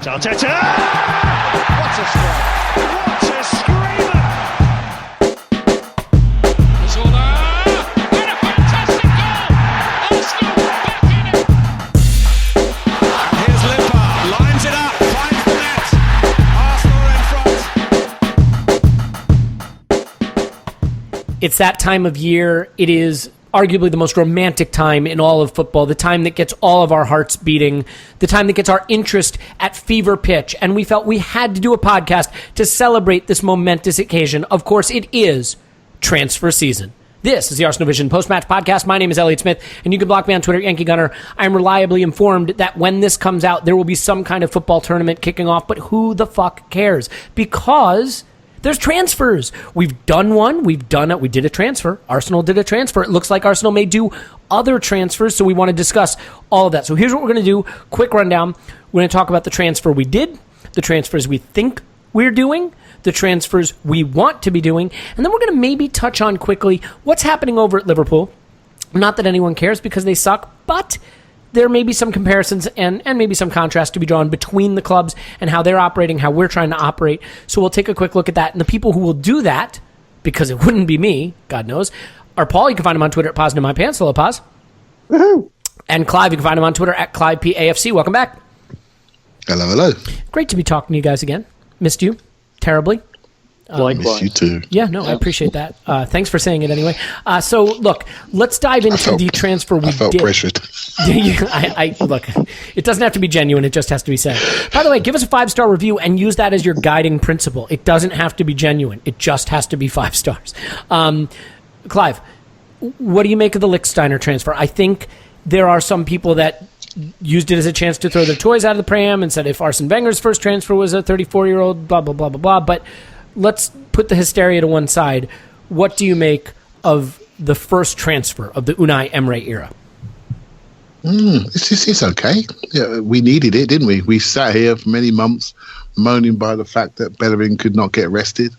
Arteta! What a strike! What a screamer! Zola! And a fantastic goal! Arsenal back in it! And here's Liverpool, lines it up, finds the net. Arsenal in front. It's that time of year. It is arguably the most romantic time in all of football, the time that gets all of our hearts beating, the time that gets our interest at fever pitch. And we felt we had to do a podcast to celebrate this momentous occasion. Of course, it is transfer season. This is the Arsenal Vision post-match podcast. My name is Elliot Smith, and you can block me on Twitter, Yankee Gunner. I am reliably informed that when this comes out, there will be some kind of football tournament kicking off, but who the fuck cares? Because there's transfers. We've done one. We did a transfer. Arsenal did a transfer. It looks like Arsenal may do other transfers, so we want to discuss all of that. So here's what we're going to do. Quick rundown. We're going to talk about the transfer we did, the transfers we think we're doing, the transfers we want to be doing, and then we're going to maybe touch on quickly what's happening over at Liverpool. Not that anyone cares because they suck, but there may be some comparisons and maybe some contrast to be drawn between the clubs and how they're operating, how we're trying to operate. So we'll take a quick look at that. And the people who will do that, because it wouldn't be me, God knows, are Paul. You can find him on Twitter at PoznanInMyPants. Hello, Poz. Woohoo. And Clive. You can find him on Twitter at ClivePAFC. Welcome back. Hello. Great to be talking to you guys again. Missed you terribly. Miss you too. Yeah, no, I appreciate that. Thanks for saying it anyway. So, look, let's dive into the transfer we did. I felt pressured. Look, it doesn't have to be genuine. It just has to be said. By the way, give us a 5-star review and use that as your guiding principle. It doesn't have to be genuine. It just has to be 5 stars. Clive, what do you make of the Lichtsteiner transfer? I think there are some people that used it as a chance to throw their toys out of the pram and said if Arsene Wenger's first transfer was a 34-year-old, blah, blah, blah, blah, blah. But let's put the hysteria to one side. What do you make of the first transfer of the Unai Emery era? It's okay. Yeah, we needed it, didn't we? We sat here for many months moaning by the fact that Bellerin could not get rested,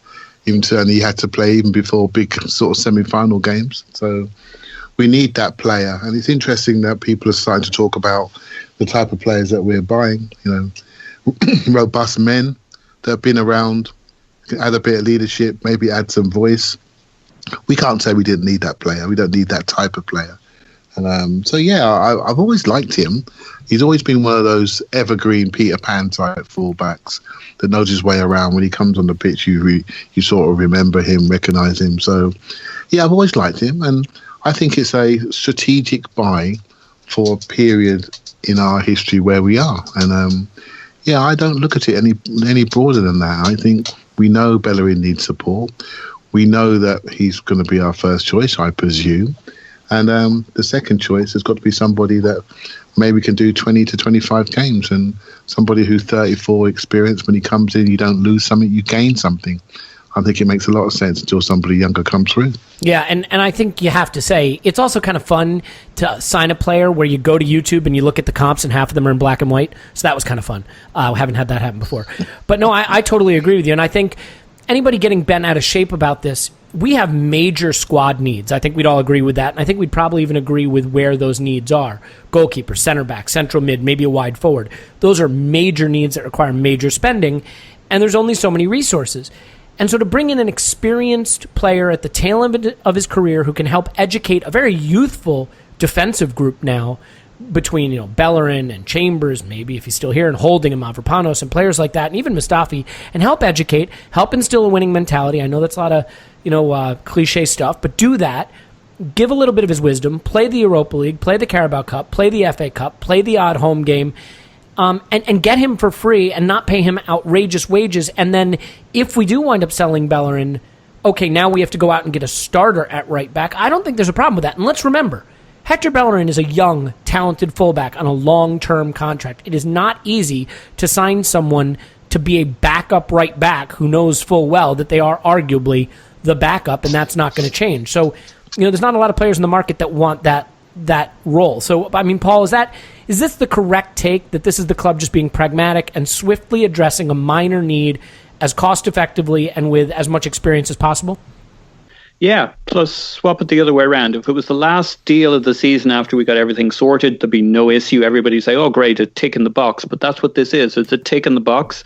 and he had to play even before big sort of semi-final games. So we need that player. And it's interesting that people are starting to talk about the type of players that we're buying. Robust men that have been around, add a bit of leadership, maybe add some voice. We can't say we didn't need that player. We don't need that type of player. And I've always liked him. He's always been one of those evergreen Peter Pan type fullbacks that knows his way around. When he comes on the pitch, you sort of remember him, recognise him. So, yeah, I've always liked him. And I think it's a strategic buy for a period in our history where we are. And, I don't look at it any broader than that. I think we know Bellerin needs support. We know that he's going to be our first choice, I presume. And the second choice has got to be somebody that maybe can do 20 to 25 games, and somebody who's 34 experience. When he comes in, you don't lose something, you gain something. I think it makes a lot of sense until somebody younger comes through. Yeah, and I think you have to say, it's also kind of fun to sign a player where you go to YouTube and you look at the comps and half of them are in black and white. So that was kind of fun. I haven't had that happen before. But no, I totally agree with you. And I think anybody getting bent out of shape about this, we have major squad needs. I think we'd all agree with that. And I think we'd probably even agree with where those needs are. Goalkeeper, center back, central mid, maybe a wide forward. Those are major needs that require major spending. And there's only so many resources. And so to bring in an experienced player at the tail end of his career who can help educate a very youthful defensive group now between Bellerin and Chambers, maybe if he's still here, and Holding and Mavropanos and players like that, and even Mustafi, and help educate, help instill a winning mentality. I know that's a lot of cliche stuff, but do that. Give a little bit of his wisdom, play the Europa League, play the Carabao Cup, play the FA Cup, play the odd home game, and get him for free and not pay him outrageous wages. And then if we do wind up selling Bellerin, okay, now we have to go out and get a starter at right back. I don't think there's a problem with that. And let's remember, Hector Bellerin is a young, talented fullback on a long-term contract. It is not easy to sign someone to be a backup right back who knows full well that they are arguably the backup, and that's not going to change. So, there's not a lot of players in the market that want that role. So, I mean, Paul, is this the correct take, that this is the club just being pragmatic and swiftly addressing a minor need as cost-effectively and with as much experience as possible? Yeah, plus swap it the other way around. If it was the last deal of the season after we got everything sorted, there'd be no issue. Everybody'd say, oh, great, a tick in the box. But that's what this is. It's a tick in the box.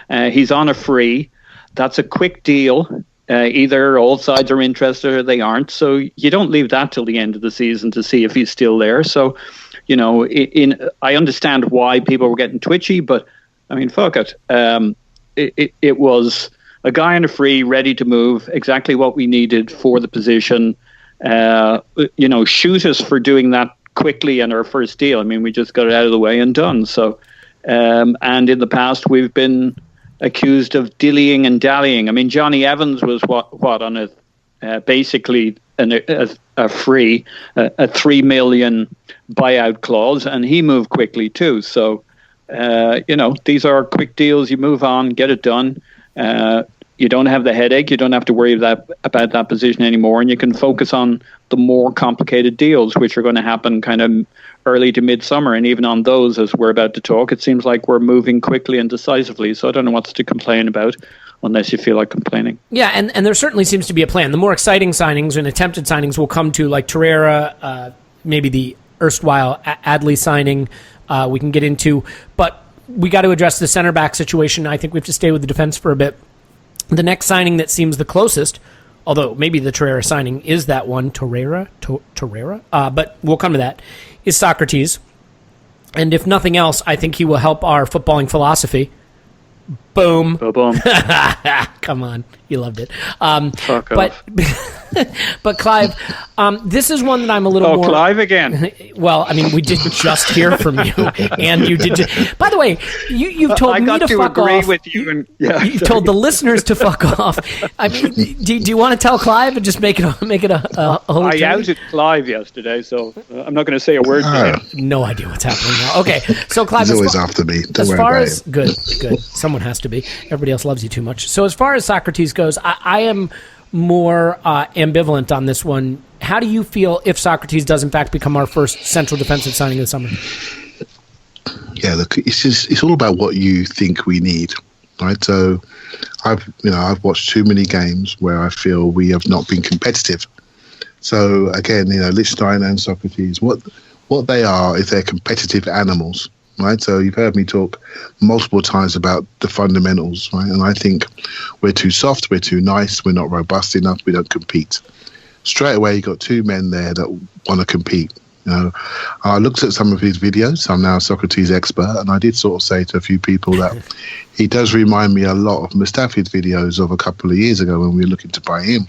He's on a free. That's a quick deal. Either all sides are interested or they aren't. So you don't leave that till the end of the season to see if he's still there. So, I understand why people were getting twitchy, but, I mean, fuck it. It was a guy on a free, ready to move, exactly what we needed for the position. Shoot us for doing that quickly in our first deal. I mean, we just got it out of the way and done. So, and in the past, we've been accused of dillying and dallying. I mean, Johnny Evans was what on basically a free, a 3 million buyout clause, and he moved quickly too. So, these are quick deals. You move on, get it done. You don't have the headache. You don't have to worry about that position anymore, and you can focus on the more complicated deals, which are going to happen kind of early to midsummer. And even on those, as we're about to talk, it seems like we're moving quickly and decisively. So I don't know what's to complain about, unless you feel like complaining. Yeah, and there certainly seems to be a plan. The more exciting signings and attempted signings will come to, like Torreira, maybe the erstwhile Adley signing we can get into. But we got to address the center back situation. I think we have to stay with the defense for a bit. The next signing that seems the closest, although maybe the Torreira signing is that one, Torreira, but we'll come to that, is Sokratis. And if nothing else, I think he will help our footballing philosophy. Boom. Boom. Come on. You loved it. Fuck off. But Clive, this is one that I'm a little more... Oh, Clive again. Well, I mean, we didn't just hear from you, and you did... By the way, you've told me to fuck off. With you you told the listeners to fuck off. I mean, do you want to tell Clive and just make it a whole I thing? outed Clive yesterday, so I'm not going to say a word to him. No idea what's happening now. Okay, so Clive... He's always after me. Don't worry about it. Good. Someone has to be. Everybody else loves you too much. So as far as Sokratis goes, I am more ambivalent on this one. How do you feel if Sokratis does in fact become our first central defensive signing of the summer? Yeah, look, it's all about what you think we need, right? So I've watched too many games where I feel we have not been competitive. So again, Lichtsteiner and Sokratis, what they are is they're competitive animals. Right, so you've heard me talk multiple times about the fundamentals, right? And I think we're too soft, we're too nice, we're not robust enough, we don't compete. Straight away, you got two men there that want to compete. I looked at some of his videos. I'm now a Sokratis expert, and I did sort of say to a few people that he does remind me a lot of Mustafi's videos of a couple of years ago when we were looking to buy him.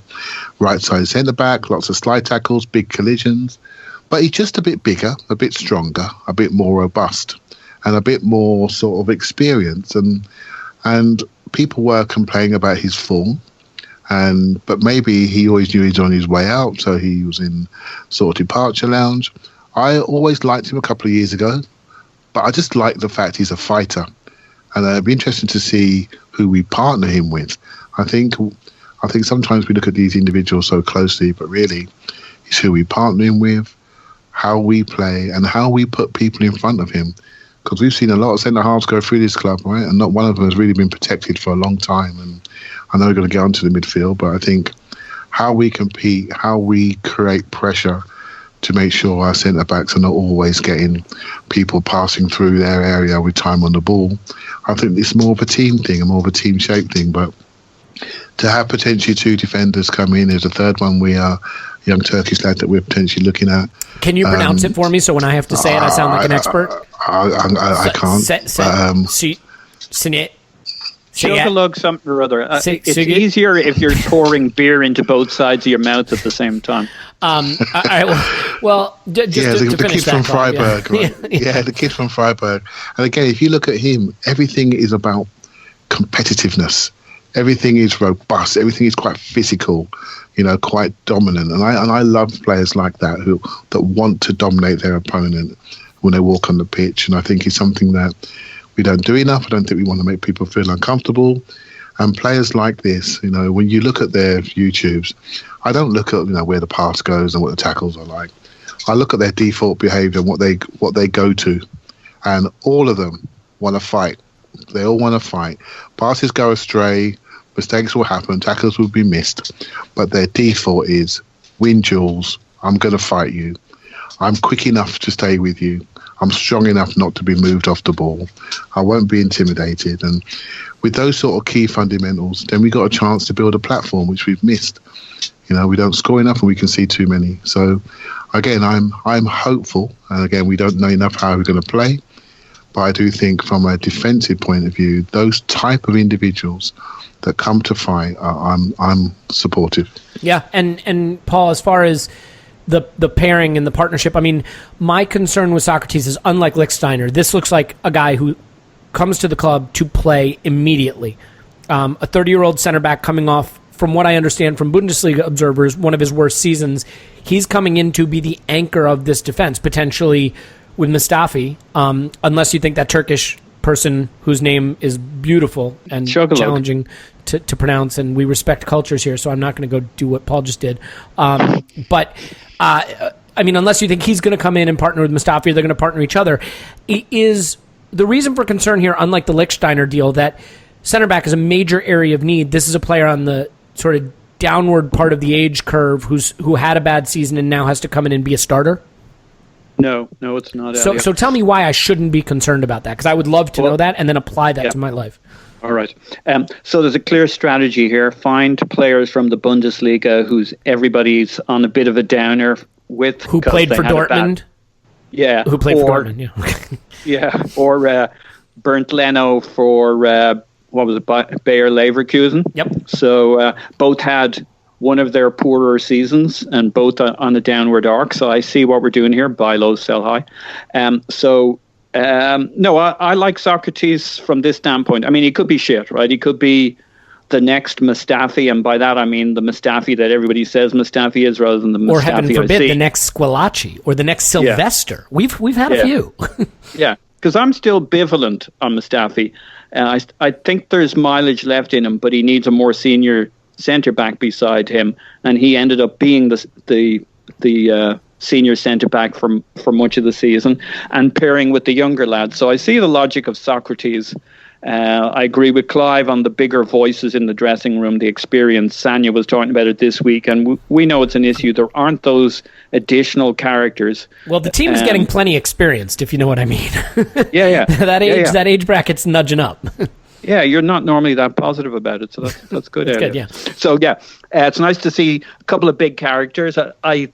Right side centre back, lots of slide tackles, big collisions, but he's just a bit bigger, a bit stronger, a bit more robust, and a bit more sort of experience, and people were complaining about his form, but maybe he always knew he's on his way out, so he was in sort of departure lounge. I always liked him a couple of years ago, but I just like the fact he's a fighter, and it'd be interesting to see who we partner him with. I think sometimes we look at these individuals so closely, but really it's who we partner him with, how we play, and how we put people in front of him. Because we've seen a lot of centre-halves go through this club, right? And not one of them has really been protected for a long time. And I know we're going to get onto the midfield, but I think how we compete, how we create pressure to make sure our centre-backs are not always getting people passing through their area with time on the ball. I think it's more of a team thing, more of a team-shaped thing. But to have potentially two defenders come in, there's a third one we are young Turkish lad that we're potentially looking at. Can you pronounce it for me so when I have to say it, I sound like an expert? I can't. Chug-a-lug something or other. It's easier if you're pouring beer into both sides of your mouth at the same time. Just the finish kid that from thought, Freiburg. yeah. Right? Yeah, the kid from Freiburg. And again, if you look at him, everything is about competitiveness. Everything is robust. Everything is quite physical, quite dominant. And I love players like that that want to dominate their opponent when they walk on the pitch. And I think it's something that we don't do enough. I don't think we want to make people feel uncomfortable. And players like this, when you look at their YouTubes, I don't look at where the pass goes and what the tackles are like. I look at their default behaviour and what they go to, and all of them want to fight. They all want to fight. Passes go astray, Mistakes will happen. Tackles will be missed. But their default is win duels. I'm going to fight you. I'm quick enough to stay with you. I'm strong enough not to be moved off the ball. I won't be intimidated. And with those sort of key fundamentals, then we got a chance to build a platform, which we've missed. We don't score enough and we can see too many. So, again, I'm hopeful. And again, we don't know enough how we're going to play. But I do think from a defensive point of view, those type of individuals that come to fight, I'm supportive. Yeah, and Paul, as far as the pairing and the partnership, I mean, my concern with Sokratis is, unlike Lichtsteiner, this looks like a guy who comes to the club to play immediately. A 30-year-old center back coming off, from what I understand from Bundesliga observers, one of his worst seasons. He's coming in to be the anchor of this defense, potentially with Mustafi, unless you think that Turkish person whose name is beautiful and challenging to pronounce, and we respect cultures here, so I'm not going to go do what Paul just did. But I mean, unless you think he's going to come in and partner with Mustafi, or they're going to partner each other, is the reason for concern here, unlike the Lichtsteiner deal, that center back is a major area of need. This is a player on the sort of downward part of the age curve who had a bad season and now has to come in and be a starter. No, it's not. So tell me why I shouldn't be concerned about that, because I would love to know that and then apply that to my life. All right. So there's a clear strategy here. Find players from the Bundesliga who's everybody's on a bit of a downer with. Who played for Dortmund? Yeah. Who played for Dortmund, yeah. Yeah. Or Bernd Leno for, what was it, Bayer Leverkusen? Yep. So both had one of their poorer seasons and both on a downward arc. So I see what we're doing here. Buy low, sell high. No, I like Sokratis from this standpoint. I mean, he could be shit, right? He could be the next Mustafi, and by that I mean the Mustafi that everybody says Mustafi is, rather than the Mustafi or heaven forbid, I see. the next Squillaci or the next Sylvester. Yeah. We've had a few. Yeah, because I'm still ambivalent on Mustafi. I think there's mileage left in him, but he needs a more senior centre back beside him, and he ended up being the senior centre back for much of the season, and pairing with the younger lads. So I see the logic of Sokratis. I agree with Clive on the bigger voices in the dressing room, the experience. Sanya was talking about it this week, and we know it's an issue. There aren't those additional characters. Well, the team is getting plenty experienced, if you know what I mean. Yeah. That age bracket's nudging up. Yeah, you're not normally that positive about it, so that's good. That's good, yeah. So it's nice to see a couple of big characters. I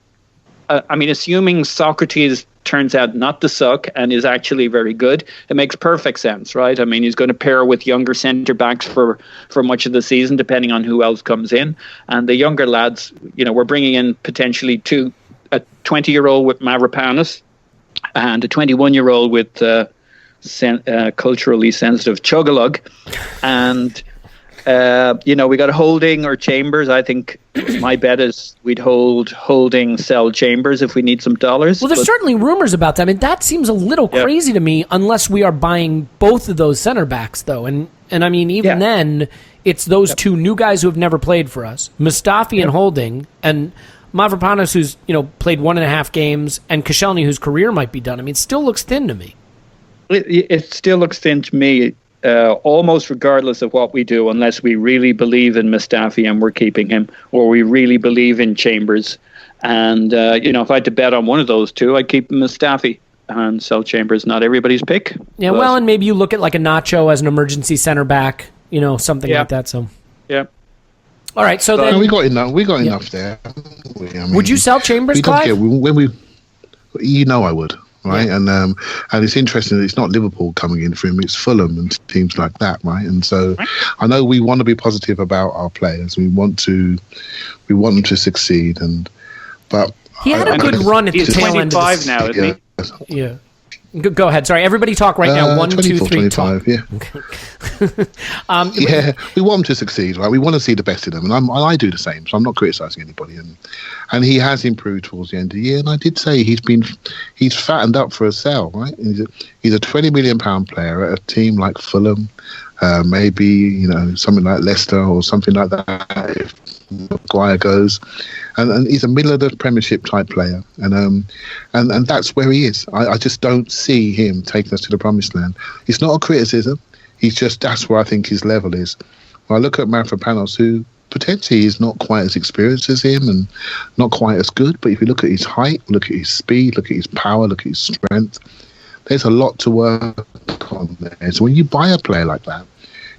mean, assuming Sokratis turns out not to suck and is actually very good, it makes perfect sense, right? I mean, he's going to pair with younger centre backs for much of the season, depending on who else comes in. And the younger lads, we're bringing in potentially a 20-year-old with Mavropanos and a 21-year-old with culturally sensitive Chogalug, and we got Holding or Chambers. I think my bet is we'd hold Holding, sell Chambers if we need some dollars. Well, there's certainly rumors about that. I mean, that seems a little crazy to me, unless we are buying both of those center backs, though. And I mean, even then, it's those two new guys who have never played for us, Mustafi and Holding, and Mavropanos, who's played 1.5 games, and Koscielny, whose career might be done. I mean, it still looks thin to me. It still looks thin to me, almost regardless of what we do, unless we really believe in Mustafi and we're keeping him, or we really believe in Chambers. And, if I had to bet on one of those two, I'd keep Mustafi and sell Chambers. Not everybody's pick. Yeah, well, and maybe you look at like a Nacho as an emergency center back, something like that. So yeah. All right, so then we got enough there. I mean, would you sell Chambers, Clive? I would. Right, and it's interesting that it's not Liverpool coming in for him; it's Fulham and teams like that, right? And so, I know we want to be positive about our players. We want them to succeed, but he had a good run at the tail end. He's 25 now, isn't he? Yeah. Go ahead. Sorry, everybody talk right now. 1, 2, 3, 25, talk. Yeah. We want them to succeed, right? We want to see the best in them, and I do the same. So I'm not criticising anybody, and he has improved towards the end of the year. And I did say he's fattened up for a sell, right? He's a £20 million player at a team like Fulham, maybe something like Leicester or something like that if Maguire goes. And he's a middle of the Premiership type player, and that's where he is. I just don't see him taking us to the promised land. It's not a criticism. He's just, that's where I think his level is. I look at Mavropanos, who potentially is not quite as experienced as him and not quite as good, but if you look at his height, look at his speed, look at his power, look at his strength, there's a lot to work on there. So when you buy a player like that,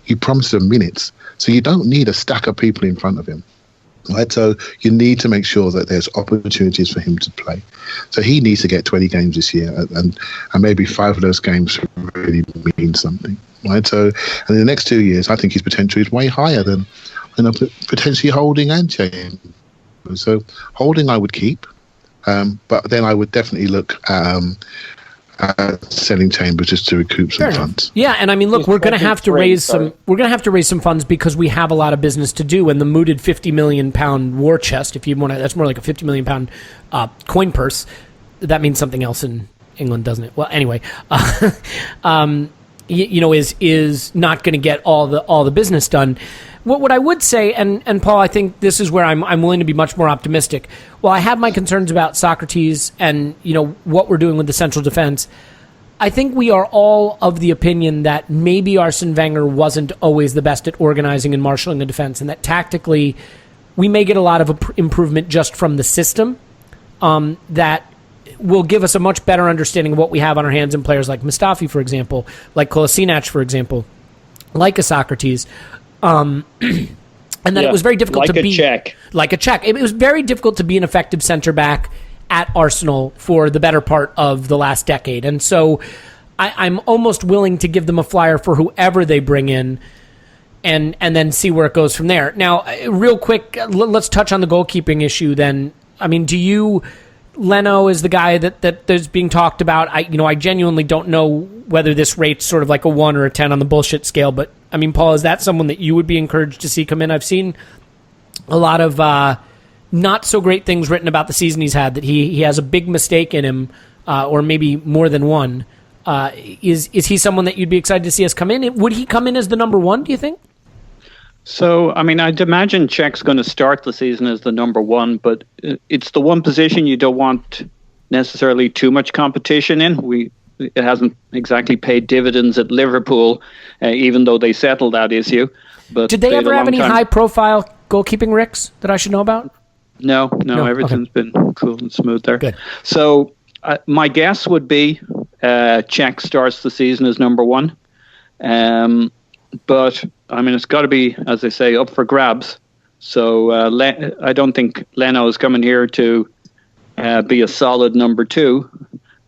you promise them minutes, so you don't need a stack of people in front of him. Right, so you need to make sure that there's opportunities for him to play. So he needs to get 20 games this year, and maybe 5 of those games really mean something. Right, so and in the next 2 years, I think his potential is way higher than potentially Holding and Chambers. So Holding I would keep, but then I would definitely look at selling Chambers just to recoup some funds. Yeah, and I mean, look, we're going to have to raise some. We're going to have to raise some funds because we have a lot of business to do. And the mooted £50 million war chest, if you want to, that's more like a £50 million coin purse. That means something else in England, doesn't it? Well, anyway, is not going to get all the business done. What I would say, and Paul, I think this is where I'm willing to be much more optimistic. While I have my concerns about Sokratis and what we're doing with the central defense, I think we are all of the opinion that maybe Arsene Wenger wasn't always the best at organizing and marshalling the defense, and that tactically we may get a lot of improvement just from the system that will give us a much better understanding of what we have on our hands in players like Mustafi, for example, like Kolasinac, for example, like a Sokratis. And that it was very difficult to be like a Czech. It was very difficult to be an effective center back at Arsenal for the better part of the last decade. And so I'm almost willing to give them a flyer for whoever they bring in and then see where it goes from there. Now, real quick, let's touch on the goalkeeping issue then. I mean, Leno is the guy that there's being talked about. I genuinely don't know whether this rate's sort of like a 1 or a 10 on the bullshit scale, but I mean, Paul, is that someone that you would be encouraged to see come in? I've seen a lot of not so great things written about the season he's had, that he has a big mistake in him, or maybe more than one. Is he someone that you'd be excited to see us come in? Would he come in as the number 1, do you think? So, I mean, I'd imagine Czech's going to start the season as the number 1, but it's the one position you don't want necessarily too much competition in. It hasn't exactly paid dividends at Liverpool, even though they settled that issue. But did they ever have any high-profile goalkeeping ricks that I should know about? No, everything's been cool and smooth there. Good. So my guess would be Czech starts the season as number 1. But, I mean, it's got to be, as they say, up for grabs. So I don't think Leno is coming here to be a solid number 2.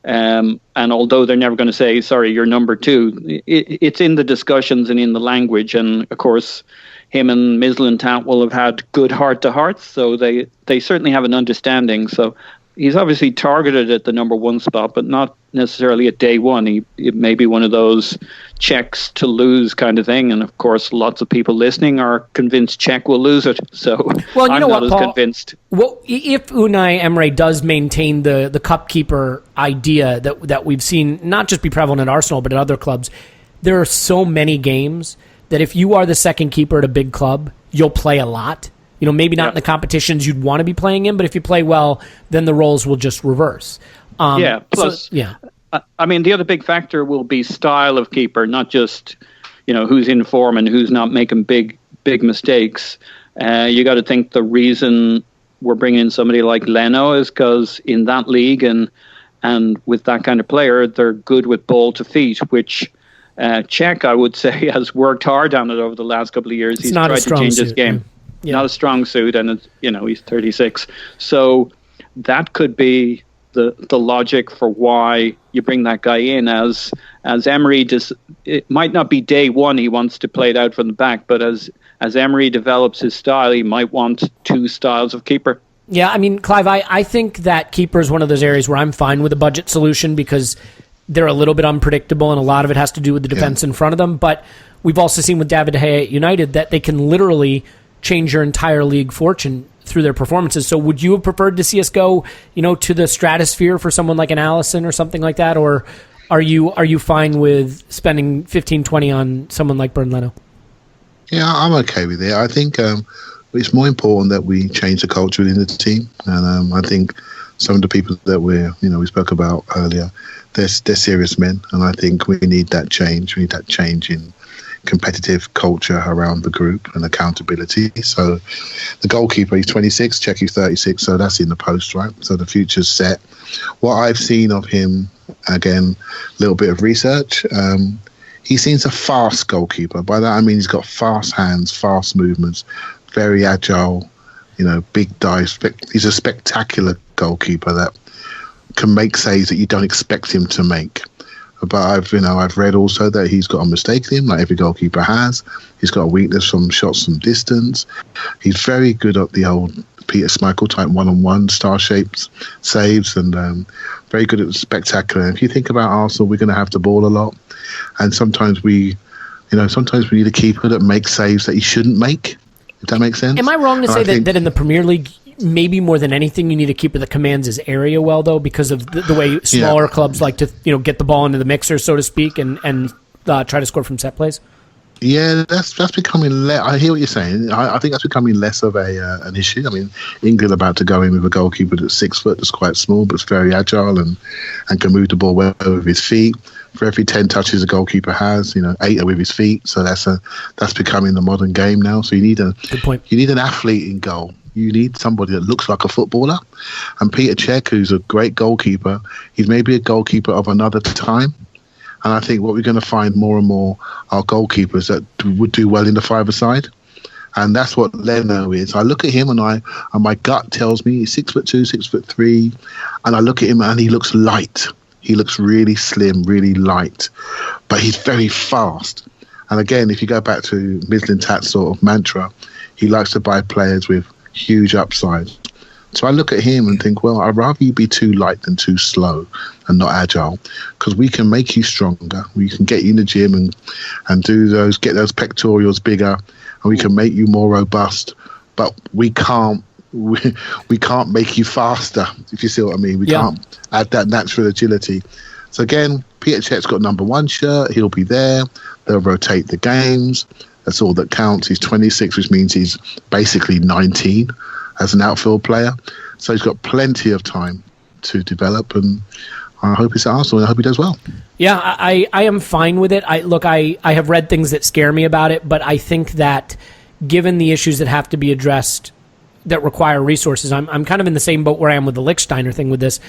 And although they're never going to say, sorry, you're number 2, it's in the discussions and in the language. And, of course, him and Mislintat will have had good heart-to-hearts, so they certainly have an understanding. So he's obviously targeted at the number 1 spot, but not necessarily at day one. It may be one of those Czechs to lose kind of thing. And, of course, lots of people listening are convinced Czech will lose it. So well, I'm not as convinced. Well, if Unai Emery does maintain the cup keeper idea that we've seen not just be prevalent at Arsenal but at other clubs, there are so many games that if you are the second keeper at a big club, you'll play a lot. Maybe not in the competitions you'd want to be playing in, but if you play well, then the roles will just reverse. Plus, I mean, the other big factor will be style of keeper, not just, who's in form and who's not making big mistakes. You got to think the reason we're bringing in somebody like Leno is because in that league and with that kind of player, they're good with ball to feet, which Czech, I would say, has worked hard on it over the last couple of years. He's tried to change his game. Yeah. Not a strong suit, and it's, he's 36. So that could be the logic for why you bring that guy in. As Emery it might not be day one he wants to play it out from the back, but as Emery develops his style, he might want 2 styles of keeper. Yeah, I mean, Clive, I think that keeper is one of those areas where I'm fine with a budget solution because they're a little bit unpredictable, and a lot of it has to do with the defense in front of them. But we've also seen with David De Gea at United that they can literally change your entire league fortune through their performances. So would you have preferred to see us go, to the stratosphere for someone like an Alisson or something like that? Or are you fine with spending 15-20 on someone like Bernd Leno? Yeah, I'm okay with it. I think it's more important that we change the culture within the team. And I think some of the people that we spoke about earlier, they're serious men. And I think we need that change. We need that change in competitive culture around the group and accountability. So the goalkeeper, he's 26, Czechi's 36, so that's in the post, right? So the future's set. What I've seen of him, again, a little bit of research, he seems a fast goalkeeper. By that I mean he's got fast hands, fast movements, very agile, big dive. He's a spectacular goalkeeper that can make saves that you don't expect him to make. But I've read also that he's got a mistake in him, like every goalkeeper has. He's got a weakness from shots from distance. He's very good at the old Peter Schmeichel type one-on-one star-shaped saves, and very good at spectacular. And if you think about Arsenal, we're going to have the ball a lot, and sometimes we need a keeper that makes saves that he shouldn't make. If that makes sense. Am I wrong to say that in the Premier League, maybe more than anything, you need a keeper that commands his area well, though, because of the way smaller clubs like to get the ball into the mixer, so to speak, and try to score from set plays? Yeah, that's becoming I hear what you're saying. I think that's becoming less of an issue. I mean, England about to go in with a goalkeeper that's 6 foot, that's quite small, but it's very agile and can move the ball well with his feet. For every 10 touches a goalkeeper has, 8 are with his feet. So that's becoming the modern game now. So you need Good point. You need an athlete in goal. You need somebody that looks like a footballer. And Peter Cech, who's a great goalkeeper, he's maybe a goalkeeper of another time. And I think what we're going to find more and more are goalkeepers that would do well in the five-a-side. And that's what Leno is. I look at him and my gut tells me he's 6'2", 6'3", and I look at him and he looks light. He looks really slim, really light, but he's very fast. And again, if you go back to Mislintat's sort of mantra, he likes to buy players with huge upside. So I look at him and think, well, I'd rather you be too light than too slow and not agile, because we can make you stronger. We can get you in the gym and get those pectorals bigger, and we can make you more robust. But we can't make you faster, if you see what I mean. We can't add that natural agility. So again, Peter Cech's got number 1 shirt. He'll be there. They'll rotate the games. That's all that counts. He's 26, which means he's basically 19 as an outfield player. So he's got plenty of time to develop, and I hope he's at Arsenal, and I hope he does well. Yeah, I am fine with it. I have read things that scare me about it, but I think that given the issues that have to be addressed that require resources, I'm kind of in the same boat where I am with the Lichtsteiner thing with this.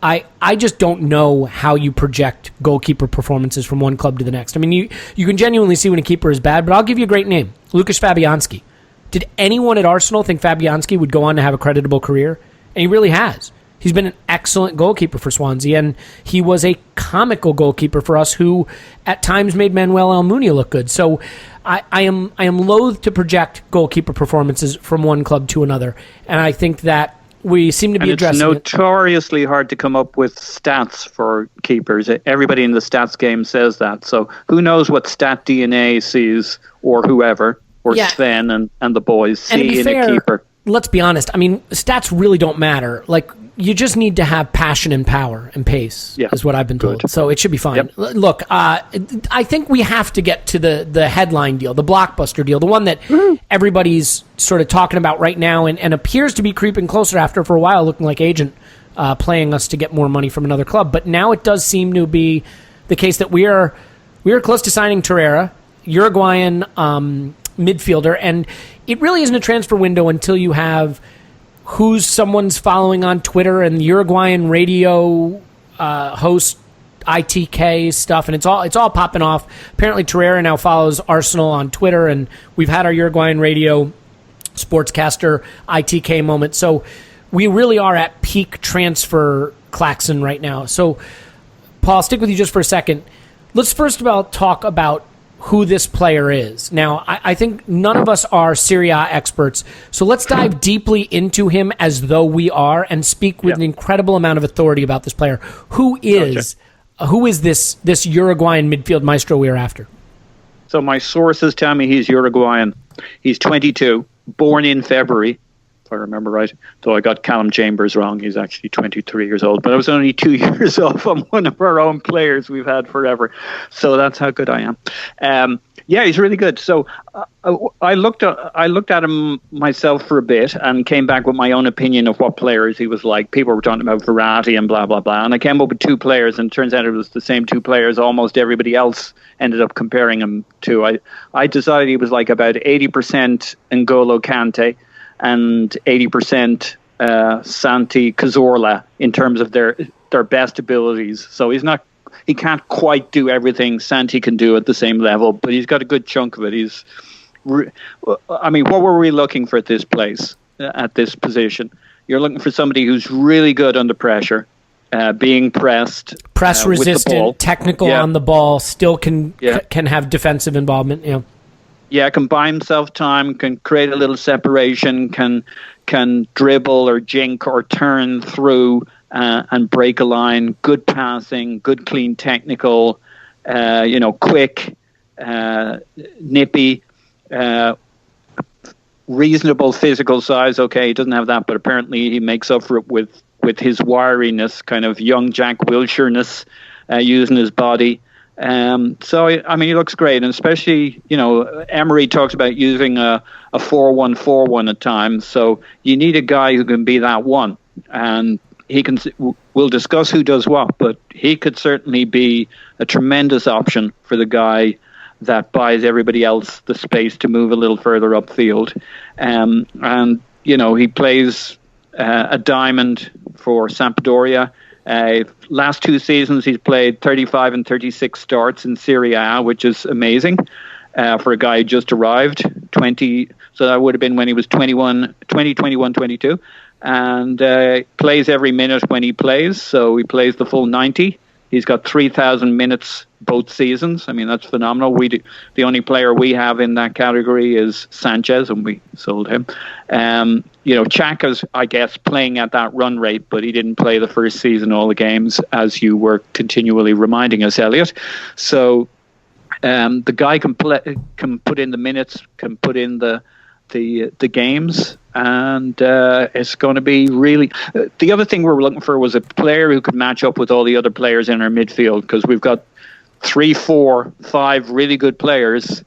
I just don't know how you project goalkeeper performances from one club to the next. I mean, you can genuinely see when a keeper is bad, but I'll give you a great name, Lucas Fabianski. Did anyone at Arsenal think Fabianski would go on to have a creditable career? And he really has. He's been an excellent goalkeeper for Swansea, and he was a comical goalkeeper for us who at times made Manuel Almunia look good. So I am loath to project goalkeeper performances from one club to another, and I think that we seem to be addressing it. It's notoriously hard to come up with stats for keepers. Everybody in the stats game says that. So who knows what Stat DNA sees, or whoever, or Sven and the boys see in a keeper. Let's be honest. I mean, stats really don't matter. Like, you just need to have passion and power and pace, is what I've been told. So it should be fine. Yep. Look, I think we have to get to the headline deal, the blockbuster deal, the one that everybody's sort of talking about right now and appears to be creeping closer after, for a while, looking like agent playing us to get more money from another club. But now it does seem to be the case that we are close to signing Torreira, Uruguayan midfielder, and it really isn't a transfer window until you have who's someone's following on Twitter and the Uruguayan radio host ITK stuff, and it's all popping off. Apparently Torreira now follows Arsenal on Twitter, and we've had our Uruguayan radio sportscaster ITK moment. So we really are at peak transfer klaxon right now. So Paul, I'll stick with you just for a second. Let's first of all talk about who this player is. Now, I think none of us are Serie A experts, so let's dive deeply into him as though we are and speak with an incredible amount of authority about this player. Who is this Uruguayan midfield maestro we are after? So my sources tell me he's Uruguayan. He's 22, born in February, I remember right. Though I got Calum Chambers wrong. He's actually 23 years old. But I was only 2 years off on one of our own players we've had forever. So that's how good I am. Yeah, he's really good. So I looked at him myself for a bit and came back with my own opinion of what players he was like. People were talking about Verratti and blah, blah, blah. And I came up with 2 players, and it turns out it was the same 2 players almost everybody else ended up comparing him to. I decided he was like about 80% N'Golo Kante and 80% Santi Cazorla in terms of their best abilities. So he can't quite do everything Santi can do at the same level, but he's got a good chunk of it. I mean, what were we looking for at this place, at this position? You're looking for somebody who's really good under pressure, being press resistant, technical on the ball, still can have defensive involvement. Yeah, can buy himself time, can create a little separation, can dribble or jink or turn through and break a line. Good passing, good clean technical, quick, nippy, reasonable physical size. Okay, he doesn't have that, but apparently he makes up for it with his wiriness, kind of young Jack Wilshere-ness, using his body. So I mean, he looks great, and especially Emery talks about using a 4-1-4-1 at times. So you need a guy who can be that one, and we'll discuss who does what, but he could certainly be a tremendous option for the guy that buys everybody else the space to move a little further upfield. And he plays a diamond for Sampdoria. Last 2 seasons, he's played 35 and 36 starts in Serie A, which is amazing for a guy who just arrived. 20, so that would have been when he was 21, 22. And plays every minute when he plays. So he plays the full 90. He's got 3,000 minutes both seasons. I mean, that's phenomenal. The only player we have in that category is Sanchez, and we sold him. Xhaka's, I guess, playing at that run rate, but he didn't play the first season all the games, as you were continually reminding us, Elliot. So the guy can put in the minutes, can put in the games, and it's going to be really... the other thing we were looking for was a player who could match up with all the other players in our midfield, because we've got 3, 4, 5 really good players,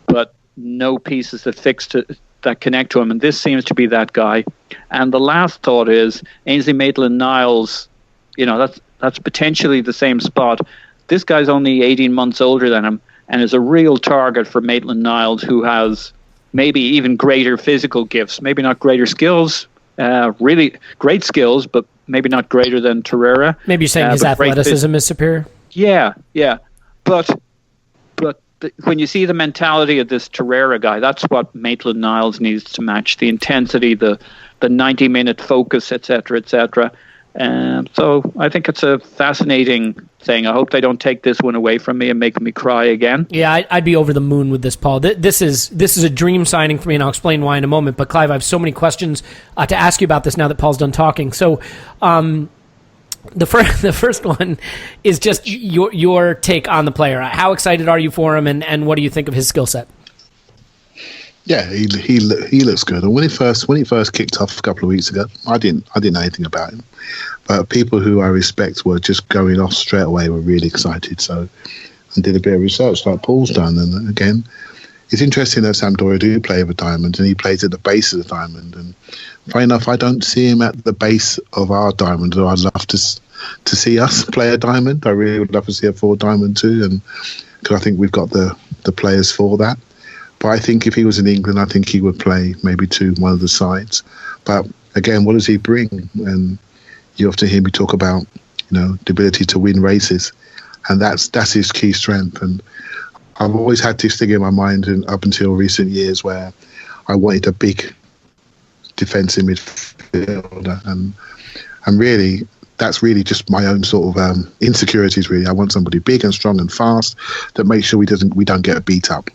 but no pieces that connect to him, and this seems to be that guy. And the last thought is Ainsley Maitland-Niles. That's potentially the same spot. This guy's only 18 months older than him, and is a real target for Maitland-Niles, who has maybe even greater physical gifts, maybe not greater skills, really great skills, but maybe not greater than Torreira. Maybe you're saying his athleticism is superior? Yeah. But when you see the mentality of this Torreira guy, that's what Maitland-Niles needs to match: the intensity, the 90-minute focus, etc., etc. So I think it's a fascinating thing. I hope they don't take this one away from me and make me cry again. Yeah, I'd be over the moon with this, Paul. This is a dream signing for me, and I'll explain why in a moment. But Clive, I have so many questions to ask you about this now that Paul's done talking. So the first one is just your take on the player. How excited are you for him, and what do you think of his skill set? Yeah, he looks good. And when he first kicked off a couple of weeks ago, I didn't know anything about him, but people who I respect were just going off straight away. Were really excited. So I did a bit of research like Paul's done, and again, it's interesting that Sampdoria do play with a diamond, and he plays at the base of the diamond. And funny enough, I don't see him at the base of our diamond. Or I'd love to see us play a diamond. I really would love to see a 4 diamond too, and because I think we've got the players for that. But I think if he was in England, I think he would play maybe one of the sides. But again, what does he bring? And you often hear me talk about, the ability to win races, and that's his key strength. And I've always had this thing in my mind, and up until recent years, where I wanted a big defensive midfielder, and really, that's really just my own sort of insecurities. Really, I want somebody big and strong and fast that makes sure we don't get beat up.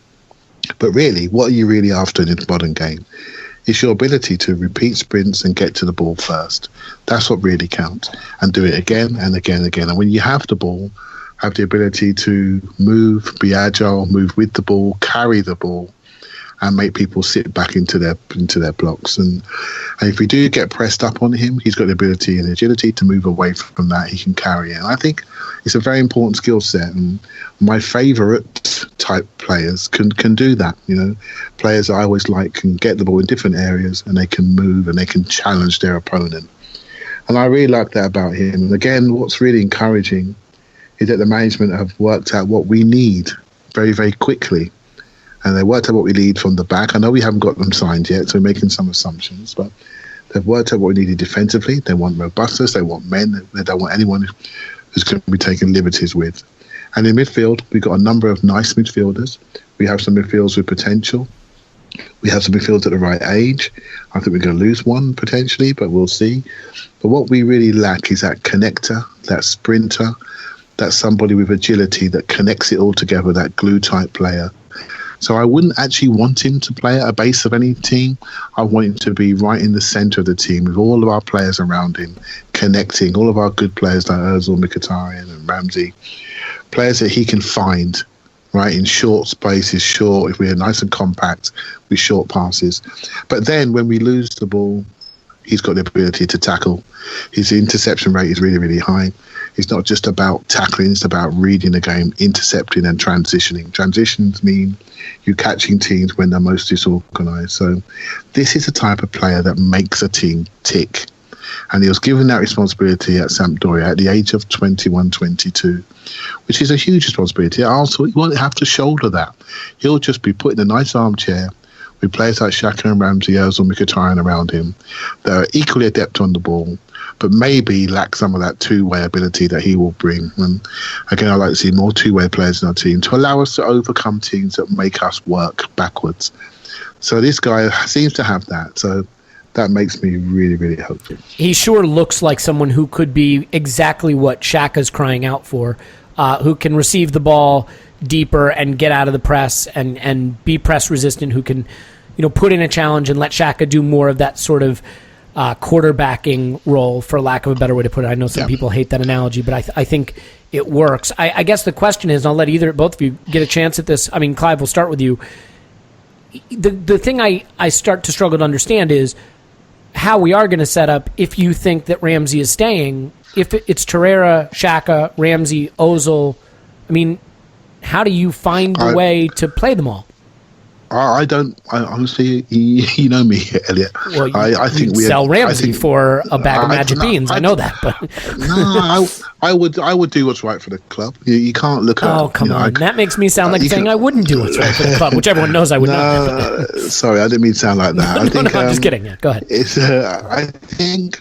But really, what are you really after in the modern game? It's your ability to repeat sprints and get to the ball first. That's what really counts. And do it again and again and again. And when you have the ball, have the ability to move, be agile, move with the ball, carry the ball, and make people sit back into their blocks. And if we do get pressed up on him, he's got the ability and agility to move away from that. He can carry it. And I think it's a very important skill set. And my favourite type players can do that. Players I always like can get the ball in different areas, and they can move and they can challenge their opponent. And I really like that about him. And again, what's really encouraging is that the management have worked out what we need very, very quickly. And they worked out what we need from the back. I know we haven't got them signed yet, so we're making some assumptions, but they've worked out what we needed defensively. They want robustness, they want men, they don't want anyone who's going to be taking liberties with. And in midfield, we've got a number of nice midfielders. We have some midfielders with potential. We have some midfielders at the right age. I think we're going to lose one potentially, but we'll see. But what we really lack is that connector, that sprinter, that's somebody with agility that connects it all together, that glue-type player. So I wouldn't actually want him to play at a base of any team. I want him to be right in the centre of the team with all of our players around him, connecting all of our good players like Ozil, Mkhitaryan and Ramsey, players that he can find right in short spaces, if we're nice and compact with short passes. But then when we lose the ball, he's got the ability to tackle. His interception rate is really, really high. It's not just about tackling, it's about reading the game, intercepting and transitioning. Transitions mean you catching teams when they're most disorganised. So this is the type of player that makes a team tick. And he was given that responsibility at Sampdoria at the age of 21, 22, which is a huge responsibility. Also, he won't have to shoulder that. He'll just be put in a nice armchair with players like Xhaka and Ramsey, Ozil, Mkhitaryan around him that are equally adept on the ball, but maybe lack some of that two-way ability that he will bring. And again, I'd like to see more two-way players in our team to allow us to overcome teams that make us work backwards. So this guy seems to have that. So that makes me really, really hopeful. He sure looks like someone who could be exactly what Xhaka's crying out for, who can receive the ball deeper and get out of the press and be press resistant, who can, put in a challenge and let Xhaka do more of that sort of quarterbacking role, for lack of a better way to put it. I know some people hate that analogy, but I think it works. I guess the question is, and I'll let both of you get a chance at this. I mean, Clive, we'll start with you. The thing I start to struggle to understand is how we are going to set up if you think that Ramsey is staying. If it's Torreira, Xhaka, Ramsey, Ozil, I mean, how do you find a way to play them all? I honestly, you know me, Elliot. Well, I think we sell Ramsey for a bag of magic beans. I know that, but no, I would do what's right for the club. You can't look at. Oh, come on! That makes me sound like saying I wouldn't do what's right for the club, which everyone knows I would not. Sorry, I didn't mean to sound like that. No, I'm just kidding. Yeah, go ahead. It's I think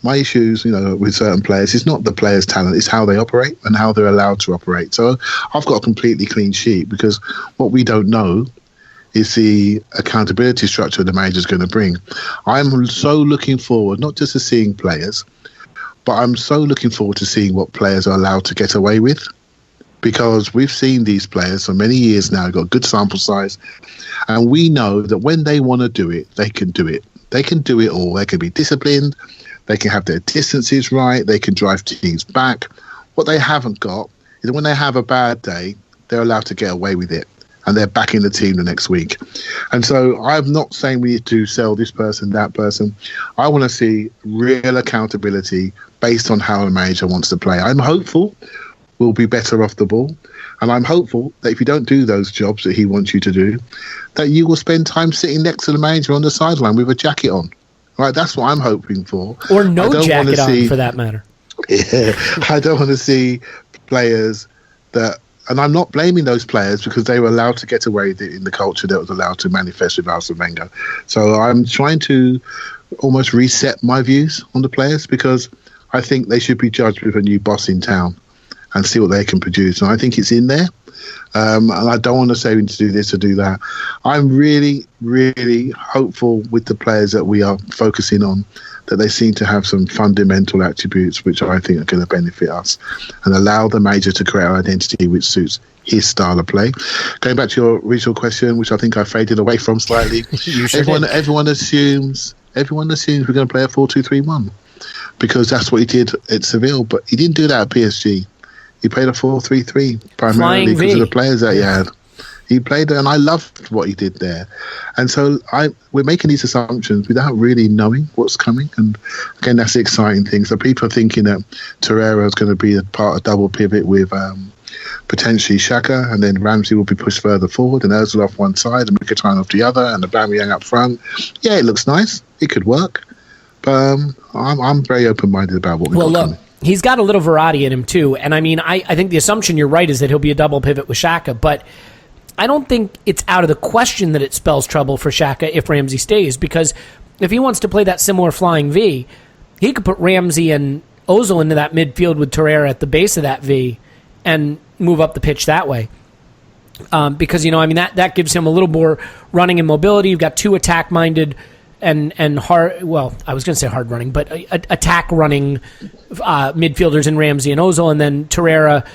my issues, with certain players, it's not the players' talent, it's how they operate and how they're allowed to operate. So I've got a completely clean sheet because what we don't know is the accountability structure the manager's going to bring. I'm so looking forward, not just to seeing players, but I'm so looking forward to seeing what players are allowed to get away with, because we've seen these players for many years now, got good sample size, and we know that when they want to do it, they can do it. They can do it all. They can be disciplined. They can have their distances right. They can drive teams back. What they haven't got is when they have a bad day, they're allowed to get away with it, and they're back in the team the next week. And so I'm not saying we need to sell this person, that person. I want to see real accountability based on how a manager wants to play. I'm hopeful we'll be better off the ball. And I'm hopeful that if you don't do those jobs that he wants you to do, that you will spend time sitting next to the manager on the sideline with a jacket on. Right, that's what I'm hoping for. Or no jacket on, for that matter. Yeah, I don't want to see players that, and I'm not blaming those players because they were allowed to get away with it in the culture that was allowed to manifest with Arsene Wenger. So I'm trying to almost reset my views on the players, because I think they should be judged with a new boss in town and see what they can produce. And I think it's in there. And I don't want to say we need to do this or do that. I'm really, really hopeful with the players that we are focusing on, that they seem to have some fundamental attributes which I think are going to benefit us and allow the manager to create an identity which suits his style of play. Going back to your original question, which I think I faded away from slightly, everyone assumes we're going to play a 4-2-3-1 because that's what he did at Seville, but he didn't do that at PSG. He played a 4-3-3 primarily because of the players that he had. He played it, and I loved what he did there. And so we're making these assumptions without really knowing what's coming. And again, that's the exciting thing. So people are thinking that Torreira is going to be a part of double pivot with potentially Xhaka, and then Ramsey will be pushed further forward, and Ozil off one side, and Mkhitaryan off the other, and Aubameyang up front. Yeah, it looks nice. It could work. But I'm very open-minded about what we've got coming. He's got a little variety in him, too. And, I mean, I think the assumption you're right is that he'll be a double pivot with Xhaka, but I don't think it's out of the question that it spells trouble for Xhaka if Ramsey stays, because if he wants to play that similar flying V, he could put Ramsey and Ozil into that midfield with Torreira at the base of that V and move up the pitch that way. Because, that gives him a little more running and mobility. You've got two attack-minded and hard, well, I was going to say hard running, but attack-running midfielders in Ramsey and Ozil, and then Torreira,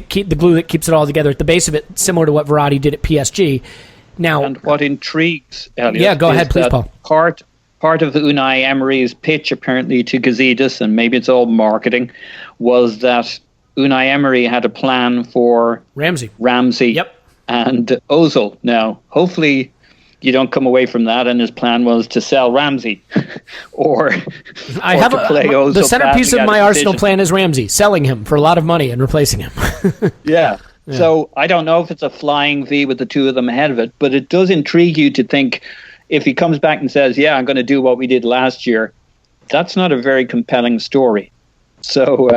keep the glue that keeps it all together at the base of it, similar to what Verratti did at PSG. Now, and what intrigues Elliot, yeah, go ahead, please, Paul. Part of Unai Emery's pitch, apparently, to Gazidis, and maybe it's all marketing, was that Unai Emery had a plan for Ramsey, yep, and Ozil. Now, hopefully, you don't come away from that, and his plan was to sell Ramsey, or to play Ozil. The centerpiece of my Arsenal plan is Ramsey, selling him for a lot of money and replacing him. Yeah. So I don't know if it's a flying V with the two of them ahead of it, but it does intrigue you to think if he comes back and says, "Yeah, I'm going to do what we did last year," that's not a very compelling story. So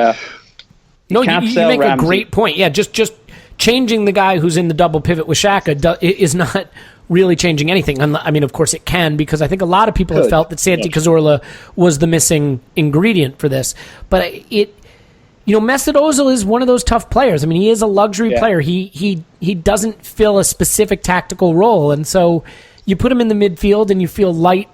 no, you make Ramsey. A great point. Yeah, just changing the guy who's in the double pivot with Xhaka is not really changing anything. I mean, of course it can, because I think a lot of people have felt that Santi Cazorla was the missing ingredient for this. But Mesut Ozil is one of those tough players. I mean, he is a luxury player. He doesn't fill a specific tactical role, and so you put him in the midfield and you feel light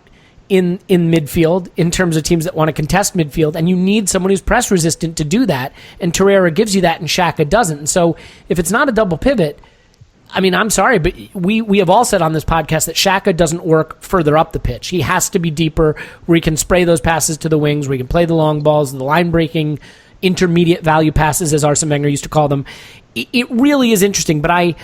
in midfield in terms of teams that want to contest midfield, and you need someone who's press resistant to do that, and Torreira gives you that and Xhaka doesn't. And so if it's not a double pivot, I mean, I'm sorry, but we have all said on this podcast that Xhaka doesn't work further up the pitch. He has to be deeper, where he can spray those passes to the wings, where he can play the long balls, the line-breaking, intermediate value passes, as Arsene Wenger used to call them. It really is interesting, but I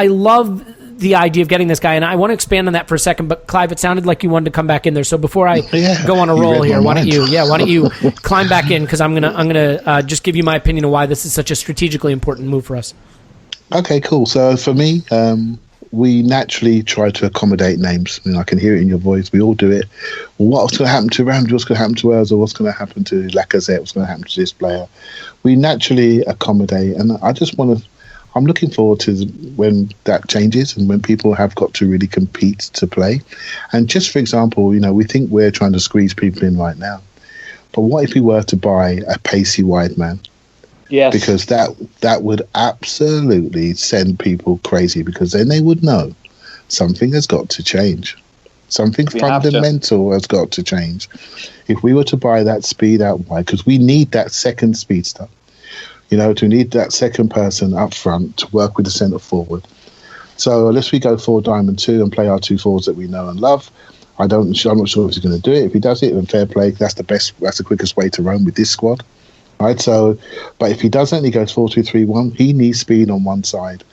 love the idea of getting this guy, and I want to expand on that for a second, but Clive, it sounded like you wanted to come back in there, so before I go on a roll here, why don't you climb back in, because I'm gonna just give you my opinion of why this is such a strategically important move for us. Okay, cool. So for me, we naturally try to accommodate names. I mean, I can hear it in your voice. We all do it. Well, what's going to happen to Ramsey? What's going to happen to Ozil? What's going to happen to Lacazette? What's going to happen to this player? We naturally accommodate, and I just want to. I'm looking forward to when that changes and when people have got to really compete to play. And just for example, we think we're trying to squeeze people in right now, but what if we were to buy a pacey wide man? Yes. Because that would absolutely send people crazy, because then they would know something has got to change. Something fundamental has got to change. If we were to buy that speed out wide, because we need that second speedster, to need that second person up front to work with the centre forward. So unless we go 4-2 and play our two forwards that we know and love, I'm not sure if he's going to do it. If he does it, then fair play. That's the quickest way to run with this squad. Right, so, but if he doesn't, he goes 4-2-3-1. He needs speed on one side,